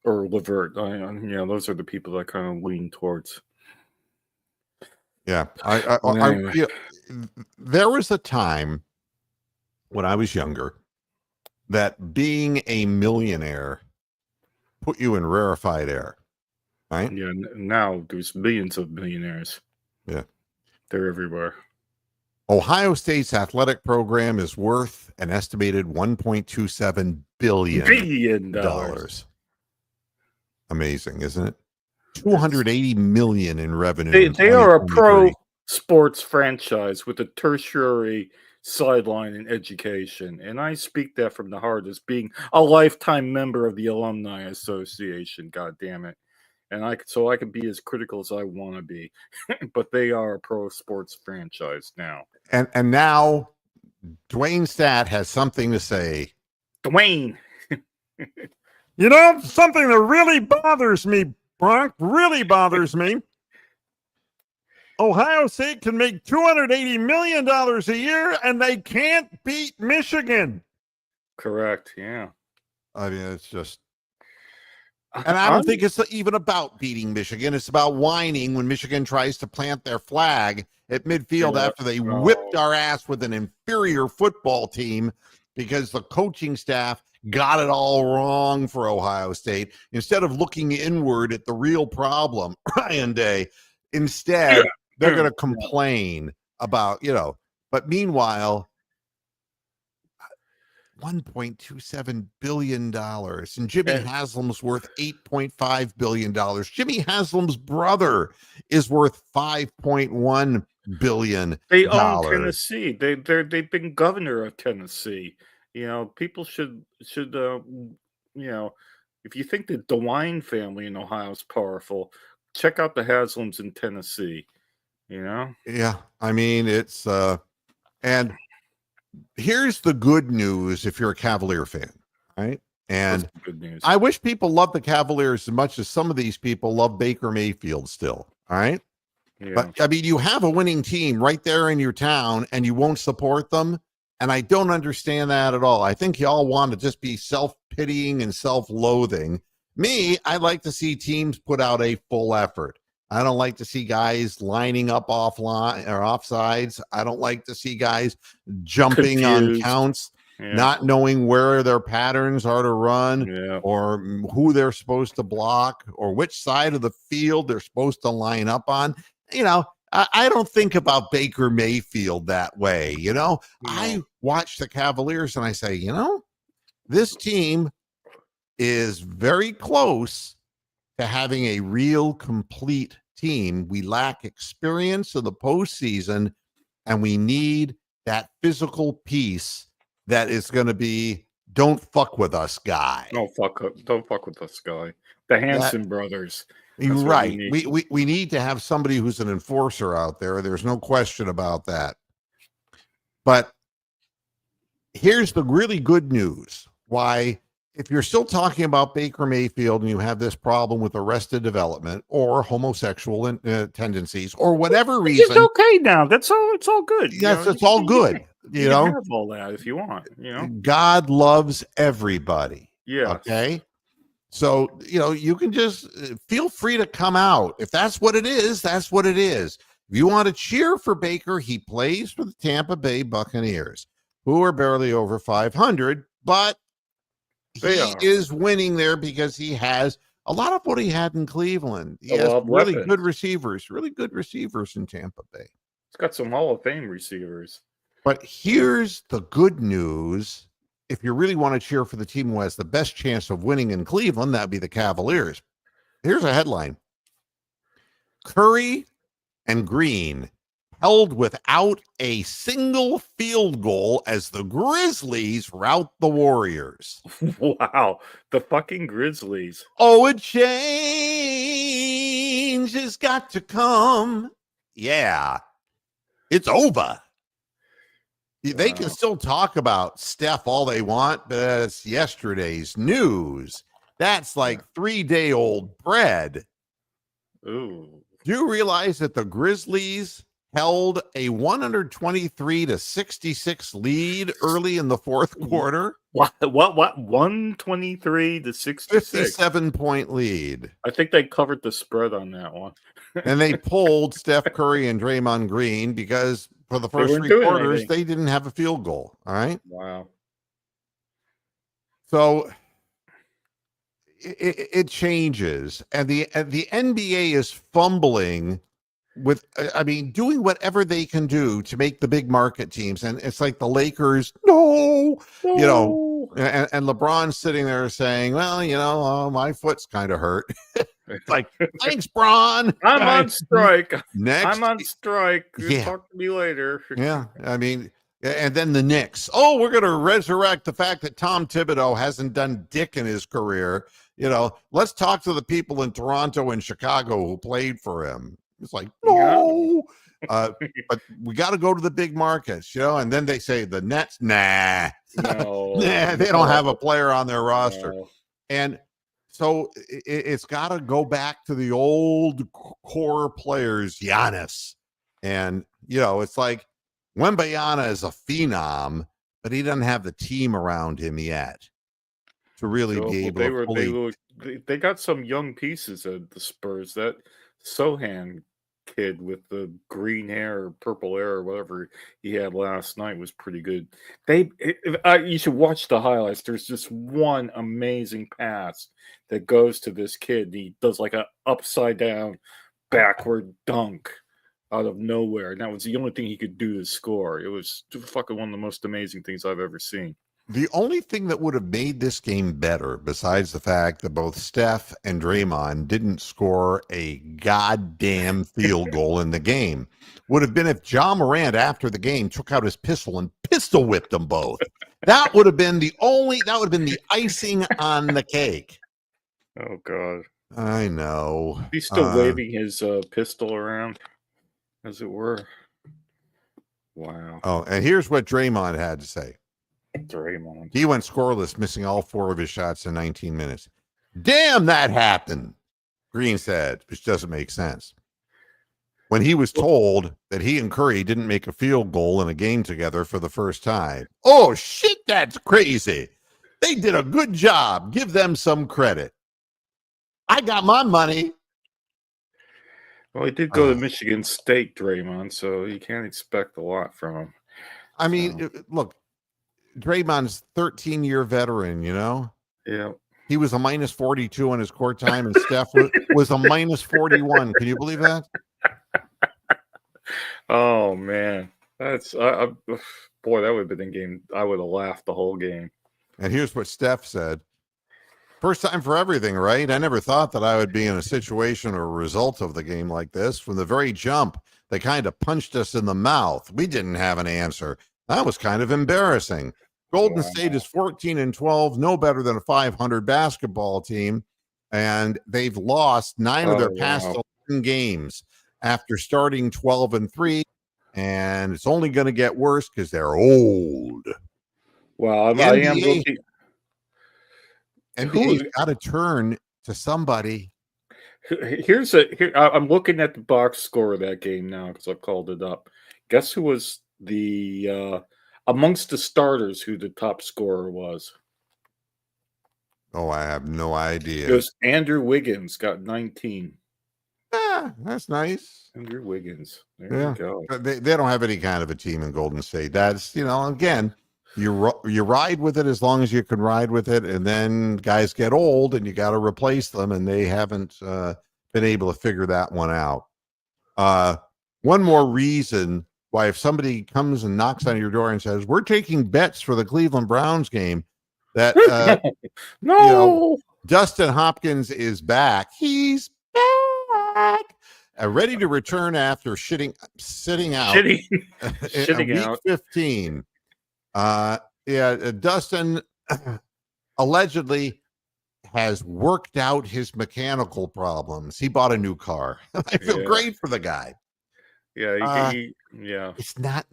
S1: or Levert. Those are the people that I kind of lean towards.
S2: Yeah, there was a time when I was younger that being a millionaire put you in rarefied air. Right?
S1: Yeah, now there's millions of millionaires.
S2: Yeah.
S1: They're everywhere.
S2: Ohio State's athletic program is worth an estimated $1.27 billion. Amazing, isn't it? $280 million in revenue.
S1: They are a pro sports franchise with a tertiary sideline in education. And I speak that from the heart as being a lifetime member of the Alumni Association, god damn it. And I can be as critical as I want to be. But they are a pro sports franchise now.
S2: And now Dwayne Stat has something to say.
S1: Dwayne.
S3: You know, something that really bothers me, Bronk, really bothers me. Ohio State can make $280 million a year, and they can't beat Michigan.
S1: Correct. Yeah.
S2: I mean, it's just, and I don't think it's even about beating Michigan. It's about whining when Michigan tries to plant their flag at midfield after they whipped our ass with an inferior football team because the coaching staff got it all wrong for Ohio State. Instead of looking inward at the real problem, Ryan Day, instead, they're going to complain about, but meanwhile, $1.27 billion, and Jimmy Haslam's worth $8.5 billion. Jimmy Haslam's brother is worth $5.1 billion.
S1: They own Tennessee. They've been governor of Tennessee. People should if you think the DeWine family in Ohio is powerful, check out the Haslams in Tennessee.
S2: Yeah, I mean, it's and here's the good news if you're a Cavalier fan, right? And
S1: good news.
S2: I wish people love the Cavaliers as much as some of these people love Baker Mayfield still, all right?
S1: Yeah.
S2: But I mean, you have a winning team right there in your town and you won't support them. And I don't understand that at all. I think y'all want to just be self-pitying and self-loathing. Me, I like to see teams put out a full effort. I don't like to see guys lining up offline or offsides. I don't like to see guys jumping on counts, not knowing where their patterns are to run or who they're supposed to block or which side of the field they're supposed to line up on. I don't think about Baker Mayfield that way. I watch the Cavaliers and I say, this team is very close to having a real complete team. We lack experience in the postseason, and we need that physical piece that is going to be don't fuck with us guy.
S1: Don't fuck with us guy. The Hanson brothers.
S2: You're right. We need to have somebody who's an enforcer out there. There's no question about that. But here's the really good news. Why, if you're still talking about Baker Mayfield and you have this problem with arrested development or homosexual tendencies or whatever reason,
S1: it's okay now. That's all. It's all good.
S2: Yes, it's all good.
S1: You can have all that if you want.
S2: God loves everybody.
S1: Yeah.
S2: Okay. So, you can just feel free to come out. If that's what it is, that's what it is. If you want to cheer for Baker, he plays for the Tampa Bay Buccaneers, who are barely over 500, but he is winning there because he has a lot of what he had in Cleveland. He has really good receivers in Tampa Bay.
S1: He's got some Hall of Fame receivers.
S2: But here's the good news. If you really want to cheer for the team who has the best chance of winning in Cleveland, that'd be the Cavaliers. Here's a headline. Curry and Green held without a single field goal as the Grizzlies rout the Warriors.
S1: Wow. The fucking Grizzlies.
S2: Oh, a change has got to come. Yeah. It's over. They can still talk about Steph all they want, but it's yesterday's news. That's like 3-day-old bread.
S1: Ooh.
S2: Do you realize that the Grizzlies held a 123-66 lead early in the fourth quarter?
S1: What? 123 to 66.
S2: 57-point lead.
S1: I think they covered the spread on that one.
S2: And they pulled Steph Curry and Draymond Green because for the first 3 quarters, they didn't have a field goal. All right.
S1: Wow.
S2: So it changes. And the NBA is fumbling with, doing whatever they can do to make the big market teams. And it's like the Lakers, and LeBron's sitting there saying, well, my foot's kind of hurt. It's like, thanks, Bron.
S1: I'm on strike.
S2: Next.
S1: I'm on strike.
S2: Yeah.
S1: Talk to me later.
S2: Yeah. And then the Knicks. Oh, we're going to resurrect the fact that Tom Thibodeau hasn't done dick in his career. Let's talk to the people in Toronto and Chicago who played for him. It's like, no. But we got to go to the big markets, and then they say the Nets, nah.
S1: No,
S2: nah, they don't have a player on their roster.
S1: no.
S2: And so it's got to go back to the old core players, Giannis. And, it's like Wembanyama is a phenom, but he doesn't have the team around him yet to really be able to fully.
S1: They got some young pieces at the Spurs. That Sohan kid with the green hair or purple hair or whatever he had last night was pretty good. You should watch the highlights. There's just one amazing pass that goes to this kid. He does like a upside down backward dunk out of nowhere, and that was the only thing he could do to score. It was fucking one of the most amazing things I've ever seen.
S2: The only thing that would have made this game better, besides the fact that both Steph and Draymond didn't score a goddamn field goal in the game, would have been if Ja Morant, after the game, took out his pistol and pistol whipped them both. That would have been the icing on the cake.
S1: Oh, God.
S2: I know.
S1: He's still waving his pistol around, as it were. Wow.
S2: Oh, and here's what Draymond had to say.
S1: Draymond.
S2: He went scoreless, missing all 4 of his shots in 19 minutes. Damn, that happened, Green said, which doesn't make sense. When he was told that he and Curry didn't make a field goal in a game together for the first time. Oh, shit, that's crazy. They did a good job. Give them some credit. I got my money.
S1: Well, he did go to Michigan State, Draymond, so you can't expect a lot from him.
S2: I mean, look, Draymond's 13-year veteran,
S1: Yeah.
S2: He was a minus 42 on his court time, and Steph was a minus 41. Can you believe that?
S1: Oh, man. That's boy, that would have been a game. I would have laughed the whole game.
S2: And here's what Steph said. First time for everything, right? I never thought that I would be in a situation or a result of the game like this. From the very jump, they kind of punched us in the mouth. We didn't have an answer. That was kind of embarrassing. Golden State is 14-12, no better than a 500 basketball team, and they've lost 9 of their past 11 games after starting 12-3, and it's only going to get worse because they're old.
S1: Well, I am looking.
S2: NBA's got to turn to somebody.
S1: I'm looking at the box score of that game now because I called it up. Guess who was the amongst the starters, who the top scorer was?
S2: Oh, I have no idea.
S1: It was Andrew Wiggins, got 19.
S2: Ah, that's nice.
S1: Andrew Wiggins. There you go.
S2: They don't have any kind of a team in Golden State. That's, again, you ride with it as long as you can ride with it, and then guys get old and you got to replace them, and they haven't been able to figure that one out. One more reason why, if somebody comes and knocks on your door and says, we're taking bets for the Cleveland Browns game, that
S1: no,
S2: Dustin Hopkins is back. He's back, ready to return after sitting out week 15. Dustin allegedly has worked out his mechanical problems. He bought a new car. I feel great for the guy.
S1: Yeah,
S2: It's not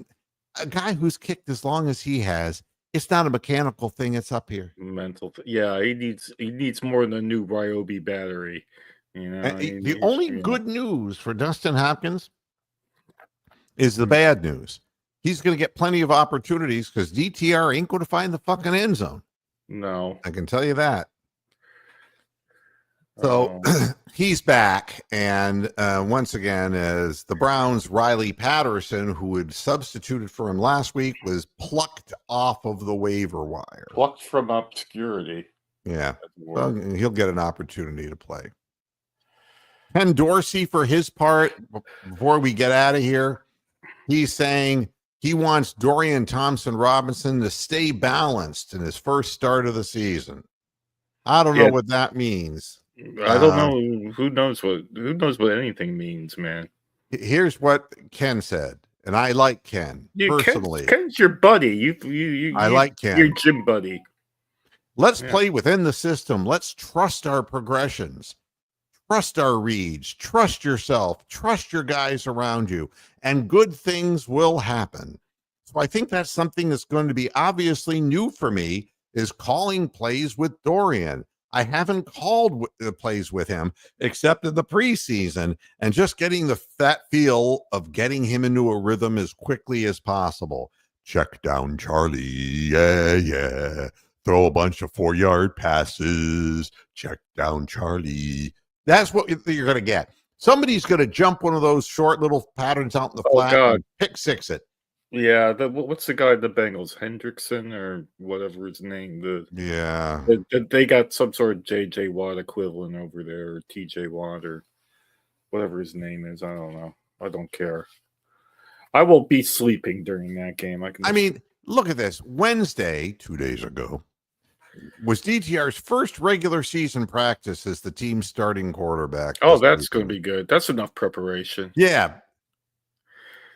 S2: a guy who's kicked as long as he has. It's not a mechanical thing. It's up here.
S1: Mental. Yeah, he needs more than a new Ryobi battery.
S2: The only good news for Dustin Hopkins is the bad news. He's going to get plenty of opportunities because DTR ain't going to find the fucking end zone.
S1: No,
S2: I can tell you that. So he's back, and once again, as the Browns' Riley Patterson, who had substituted for him last week, was plucked off of the waiver wire.
S1: Plucked from obscurity.
S2: Yeah, well, he'll get an opportunity to play. Ken Dorsey, for his part, before we get out of here, he's saying he wants Dorian Thompson-Robinson to stay balanced in his first start of the season. I don't know what that means.
S1: I don't know. Who knows what anything means, man?
S2: Here's what Ken said, and I like Ken personally.
S1: Ken's your buddy. You
S2: I like
S1: your
S2: Ken.
S1: gym buddy.
S2: Let's
S1: Yeah.
S2: play within the system. Let's trust our progressions. Trust our reads. Trust yourself. Trust your guys around you, and good things will happen. So I think that's something that's going to be obviously new for me, is calling plays with Dorian. I haven't called plays with him except in the preseason, and just getting that feel of getting him into a rhythm as quickly as possible. Check down Charlie. Yeah. Throw a bunch of 4-yard passes. Check down Charlie. That's what you're going to get. Somebody's going to jump one of those short little patterns out in the flat and pick six it.
S1: Yeah, what's the guy in the Bengals? Hendrickson or whatever his name. They got some sort of J.J. Watt equivalent over there, or T.J. Watt, or whatever his name is. I don't know. I don't care. I won't be sleeping during that game. I mean,
S2: look at this. Wednesday, 2 days ago, was DTR's first regular season practice as the team's starting quarterback.
S1: Oh, that's going to be good. That's enough preparation.
S2: Yeah.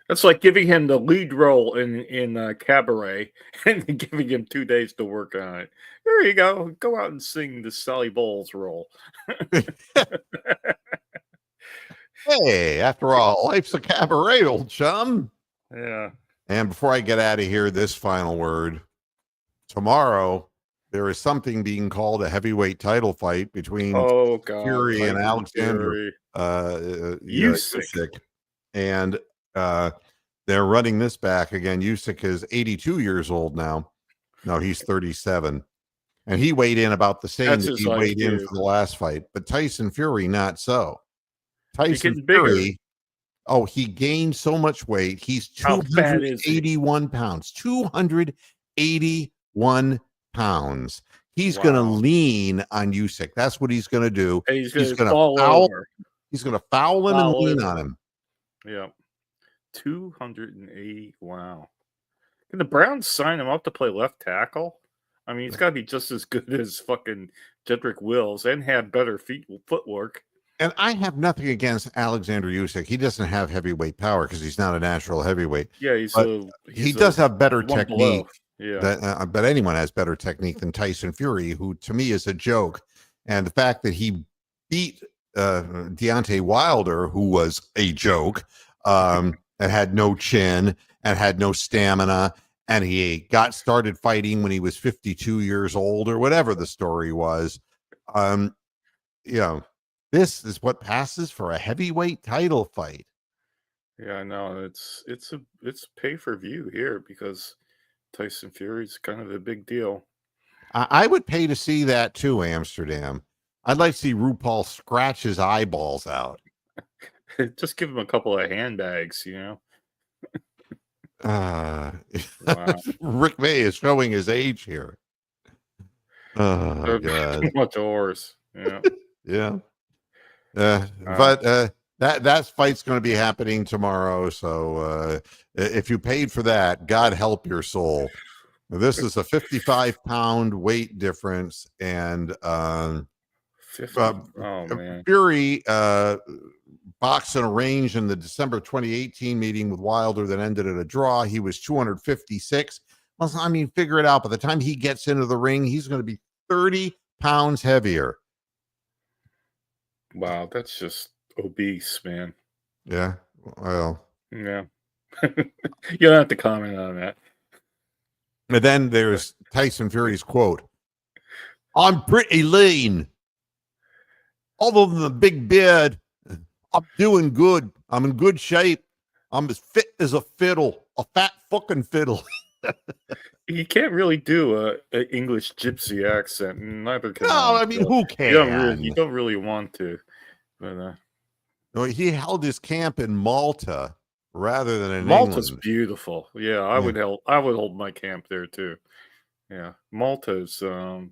S1: That's like giving him the lead role in Cabaret and giving him 2 days to work on it. There you go. Go out and sing the Sally Bowles role.
S2: Hey, after all, life's a cabaret, old chum.
S1: Yeah.
S2: And before I get out of here, this final word. Tomorrow, there is something being called a heavyweight title fight between Fury and Alexander Usyk. And they're running this back again. Usyk is 82 years old now. No, he's 37. And he weighed in about the same that he weighed in for the last fight. But Tyson Fury, not so. Tyson Fury, he gained so much weight. He's 281 pounds. 281 pounds. He's going to lean on Usyk. That's what he's going to do.
S1: He's going to fall over.
S2: He's going to foul him and lean on him.
S1: Yeah. 280. Wow. Can the Browns sign him up to play left tackle? I mean, he's got to be just as good as fucking Jedrick Wills and have better footwork.
S2: And I have nothing against Alexander Usyk. He doesn't have heavyweight power because he's not a natural heavyweight.
S1: Yeah,
S2: he does have better technique.
S1: Yeah.
S2: But anyone has better technique than Tyson Fury, who to me is a joke. And the fact that he beat Deontay Wilder, who was a joke, and had no chin and had no stamina, and he got started fighting when he was 52 years old, or whatever the story was. This is what passes for a heavyweight title fight.
S1: Yeah, I know. It's pay for view here because Tyson Fury's kind of a big deal.
S2: I would pay to see that too, Amsterdam. I'd like to see RuPaul scratch his eyeballs out.
S1: Just give him a couple of handbags,
S2: Wow. Rick May is showing his age here. Oh, God.
S1: Too much horse. Yeah.
S2: Yeah. But that fight's going to be happening tomorrow. So if you paid for that, God help your soul. This is a 55-pound weight difference, and
S1: man.
S2: Fury boxed in a range in the December 2018 meeting with Wilder that ended at a draw. He was 256. Well, I mean, figure it out. By the time he gets into the ring, he's going to be 30 pounds heavier.
S1: Wow, that's just obese, man.
S2: Yeah, well.
S1: Yeah. You don't have to comment on that.
S2: And then there's Tyson Fury's quote. I'm pretty lean. Other than the big beard, I'm doing good. I'm in good shape. I'm as fit as a fiddle, a fat fucking fiddle.
S1: You can't really do an English gypsy accent. Neither can
S2: who can?
S1: You don't really want to. But,
S2: no, he held his camp in Malta rather than in
S1: Malta's
S2: England.
S1: Beautiful. Yeah, I would hold my camp there too. Yeah, Malta's a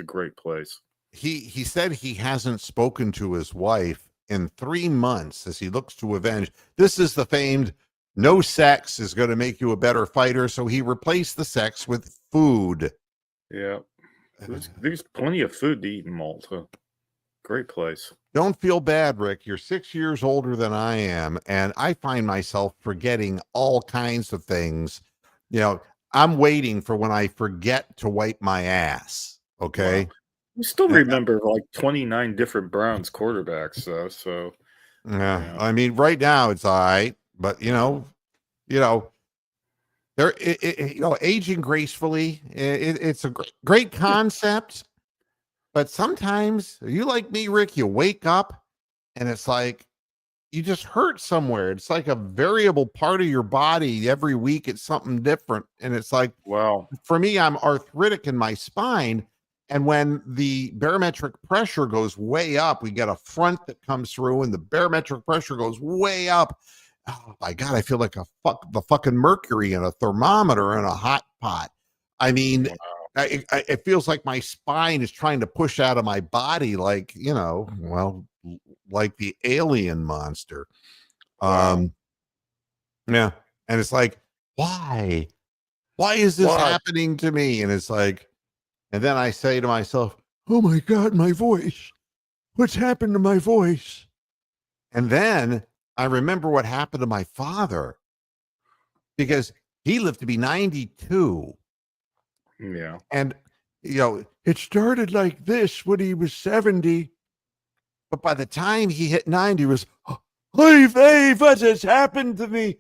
S1: great place.
S2: He said he hasn't spoken to his wife in 3 months as he looks to avenge. This is the famed no sex is going to make you a better fighter, so he replaced the sex with food.
S1: Yeah, there's plenty of food to eat in Malta. Great place.
S2: Don't feel bad, Rick. You're 6 years older than I am, and I find myself forgetting all kinds of things. You know, I'm waiting for when I forget to wipe my ass.
S1: Wow.
S2: Okay.
S1: You still
S2: Yeah.
S1: remember like 29 different Browns quarterbacks, though. So
S2: Yeah.
S1: yeah.
S2: I mean, right now it's all right, but you know, there, aging gracefully, it's a great concept. But sometimes, are you like me, Rick? You wake up and it's like you just hurt somewhere. It's like a variable part of your body. Every week it's something different. And it's like,
S1: Wow.
S2: for me, I'm arthritic in my spine. And when the barometric pressure goes way up, we get a front that comes through and the barometric pressure goes way up. Oh my God, I feel like the fucking mercury in a thermometer in a hot pot. I mean,
S1: Wow.
S2: it feels like my spine is trying to push out of my body, like, like the alien monster.
S1: Wow.
S2: Yeah. And it's like, why? Why is this
S1: Why?
S2: happening to me? And it's like, and then I say to myself, oh my God, my voice. What's happened to my voice? And then I remember what happened to my father because he lived to be 92.
S1: Yeah.
S2: And, it started like this when he was 70. But by the time he hit 90, he was, hey, what has happened to me?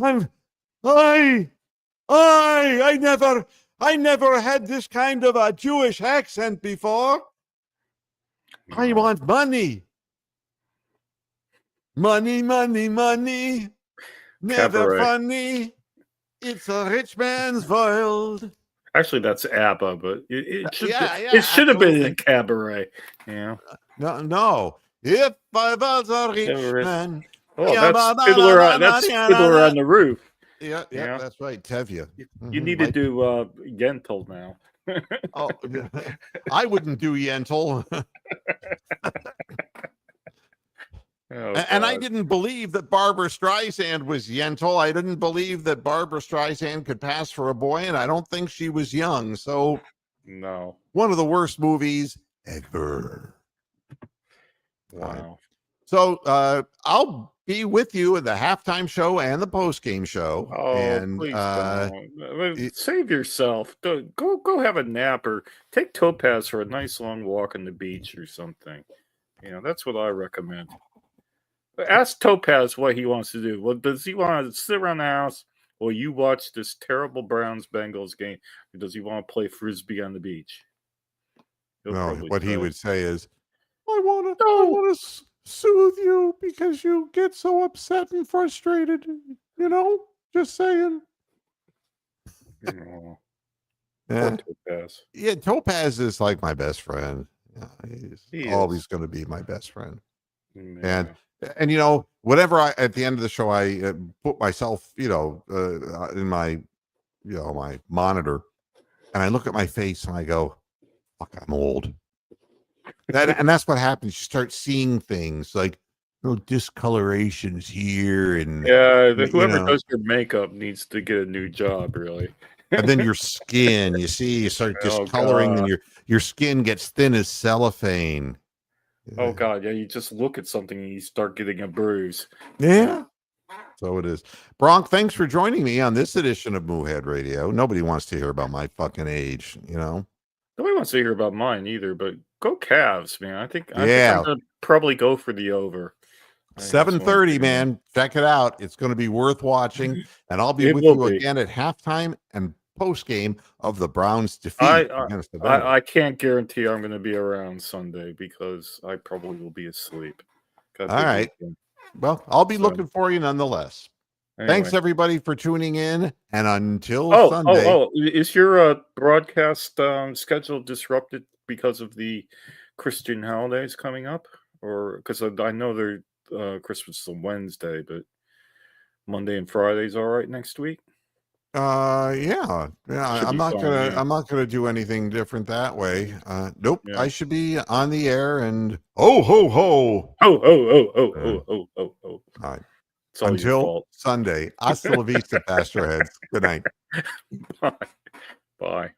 S2: I never had this kind of a Jewish accent before. I
S1: Wow.
S2: want money. Money, money, money. Never
S1: Cabaret.
S2: funny. It's a rich man's world.
S1: Actually, that's ABBA, but it should
S2: Yeah,
S1: should have been
S2: absolutely.
S1: in Cabaret. Yeah.
S2: No. If I was a rich man.
S1: Oh, that's Fiddler on the Roof.
S2: Yeah,
S1: Yeah.
S2: that's right. Tevye.
S1: You need to do Yentl now.
S2: Oh, I wouldn't do Yentl. And I didn't believe that Barbara Streisand was Yentl. I didn't believe that Barbara Streisand could pass for a boy, and I don't think she was young. So,
S1: no.
S2: One of the worst movies ever.
S1: Wow.
S2: So I'll be with you at the halftime show and the post-game show.
S1: Oh,
S2: And
S1: please don't. Save yourself. Go have a nap or take Topaz for a nice long walk on the beach or something. That's what I recommend. Ask Topaz what he wants to do. Well, does he want to sit around the house while you watch this terrible Browns-Bengals game? Or does he want to play Frisbee on the beach?
S2: no, what he
S1: say,
S2: would say is, I want to soothe you because you get so upset and frustrated. Just saying.
S1: Oh,
S2: Yeah.
S1: Topaz.
S2: Yeah, Topaz is like my best friend. Yeah,
S1: He
S2: always
S1: is.
S2: going to be my best friend.
S1: Yeah.
S2: And whenever at the end of the show, I put myself, in my, my monitor, and I look at my face and I go, "Fuck, I'm old." And that's what happens. You start seeing things like discolorations here, and
S1: Yeah, whoever does your makeup needs to get a new job, really.
S2: and then your skin, you start
S1: Oh,
S2: discoloring,
S1: God.
S2: and your skin gets thin as cellophane.
S1: Oh, God. Yeah, you just look at something and you start getting a bruise.
S2: Yeah. So it is. Bronk, thanks for joining me on this edition of Moohead Radio. Nobody wants to hear about my fucking age,
S1: Nobody wants to hear about mine either, but go Cavs, man. I think I'm
S2: Yeah.
S1: gonna probably go for the over.
S2: 7:30, man. Check it out. It's going to be worth watching. And I'll be
S1: It
S2: with
S1: will
S2: you
S1: be.
S2: again at halftime and post game of the Browns' defeat
S1: I
S2: against the Bengals.
S1: I can't guarantee I'm gonna be around Sunday because I probably will be asleep.
S2: All right. Well, I'll be looking for you nonetheless.
S1: Anyway.
S2: Thanks everybody for tuning in. And until Sunday.
S1: Is your broadcast schedule disrupted because of the Christian holidays coming up? Or because I know they're Christmas is on Wednesday, but Monday and Friday's all right next week.
S2: Yeah. I'm not gonna do anything different that way. Nope.
S1: Yeah.
S2: I should be on the air and ho ho ho.
S1: Oh.
S2: All right.
S1: It's all your
S2: Until
S1: fault.
S2: Sunday. Hasta la vista, Pastor Heads. Good night.
S1: Bye. Bye.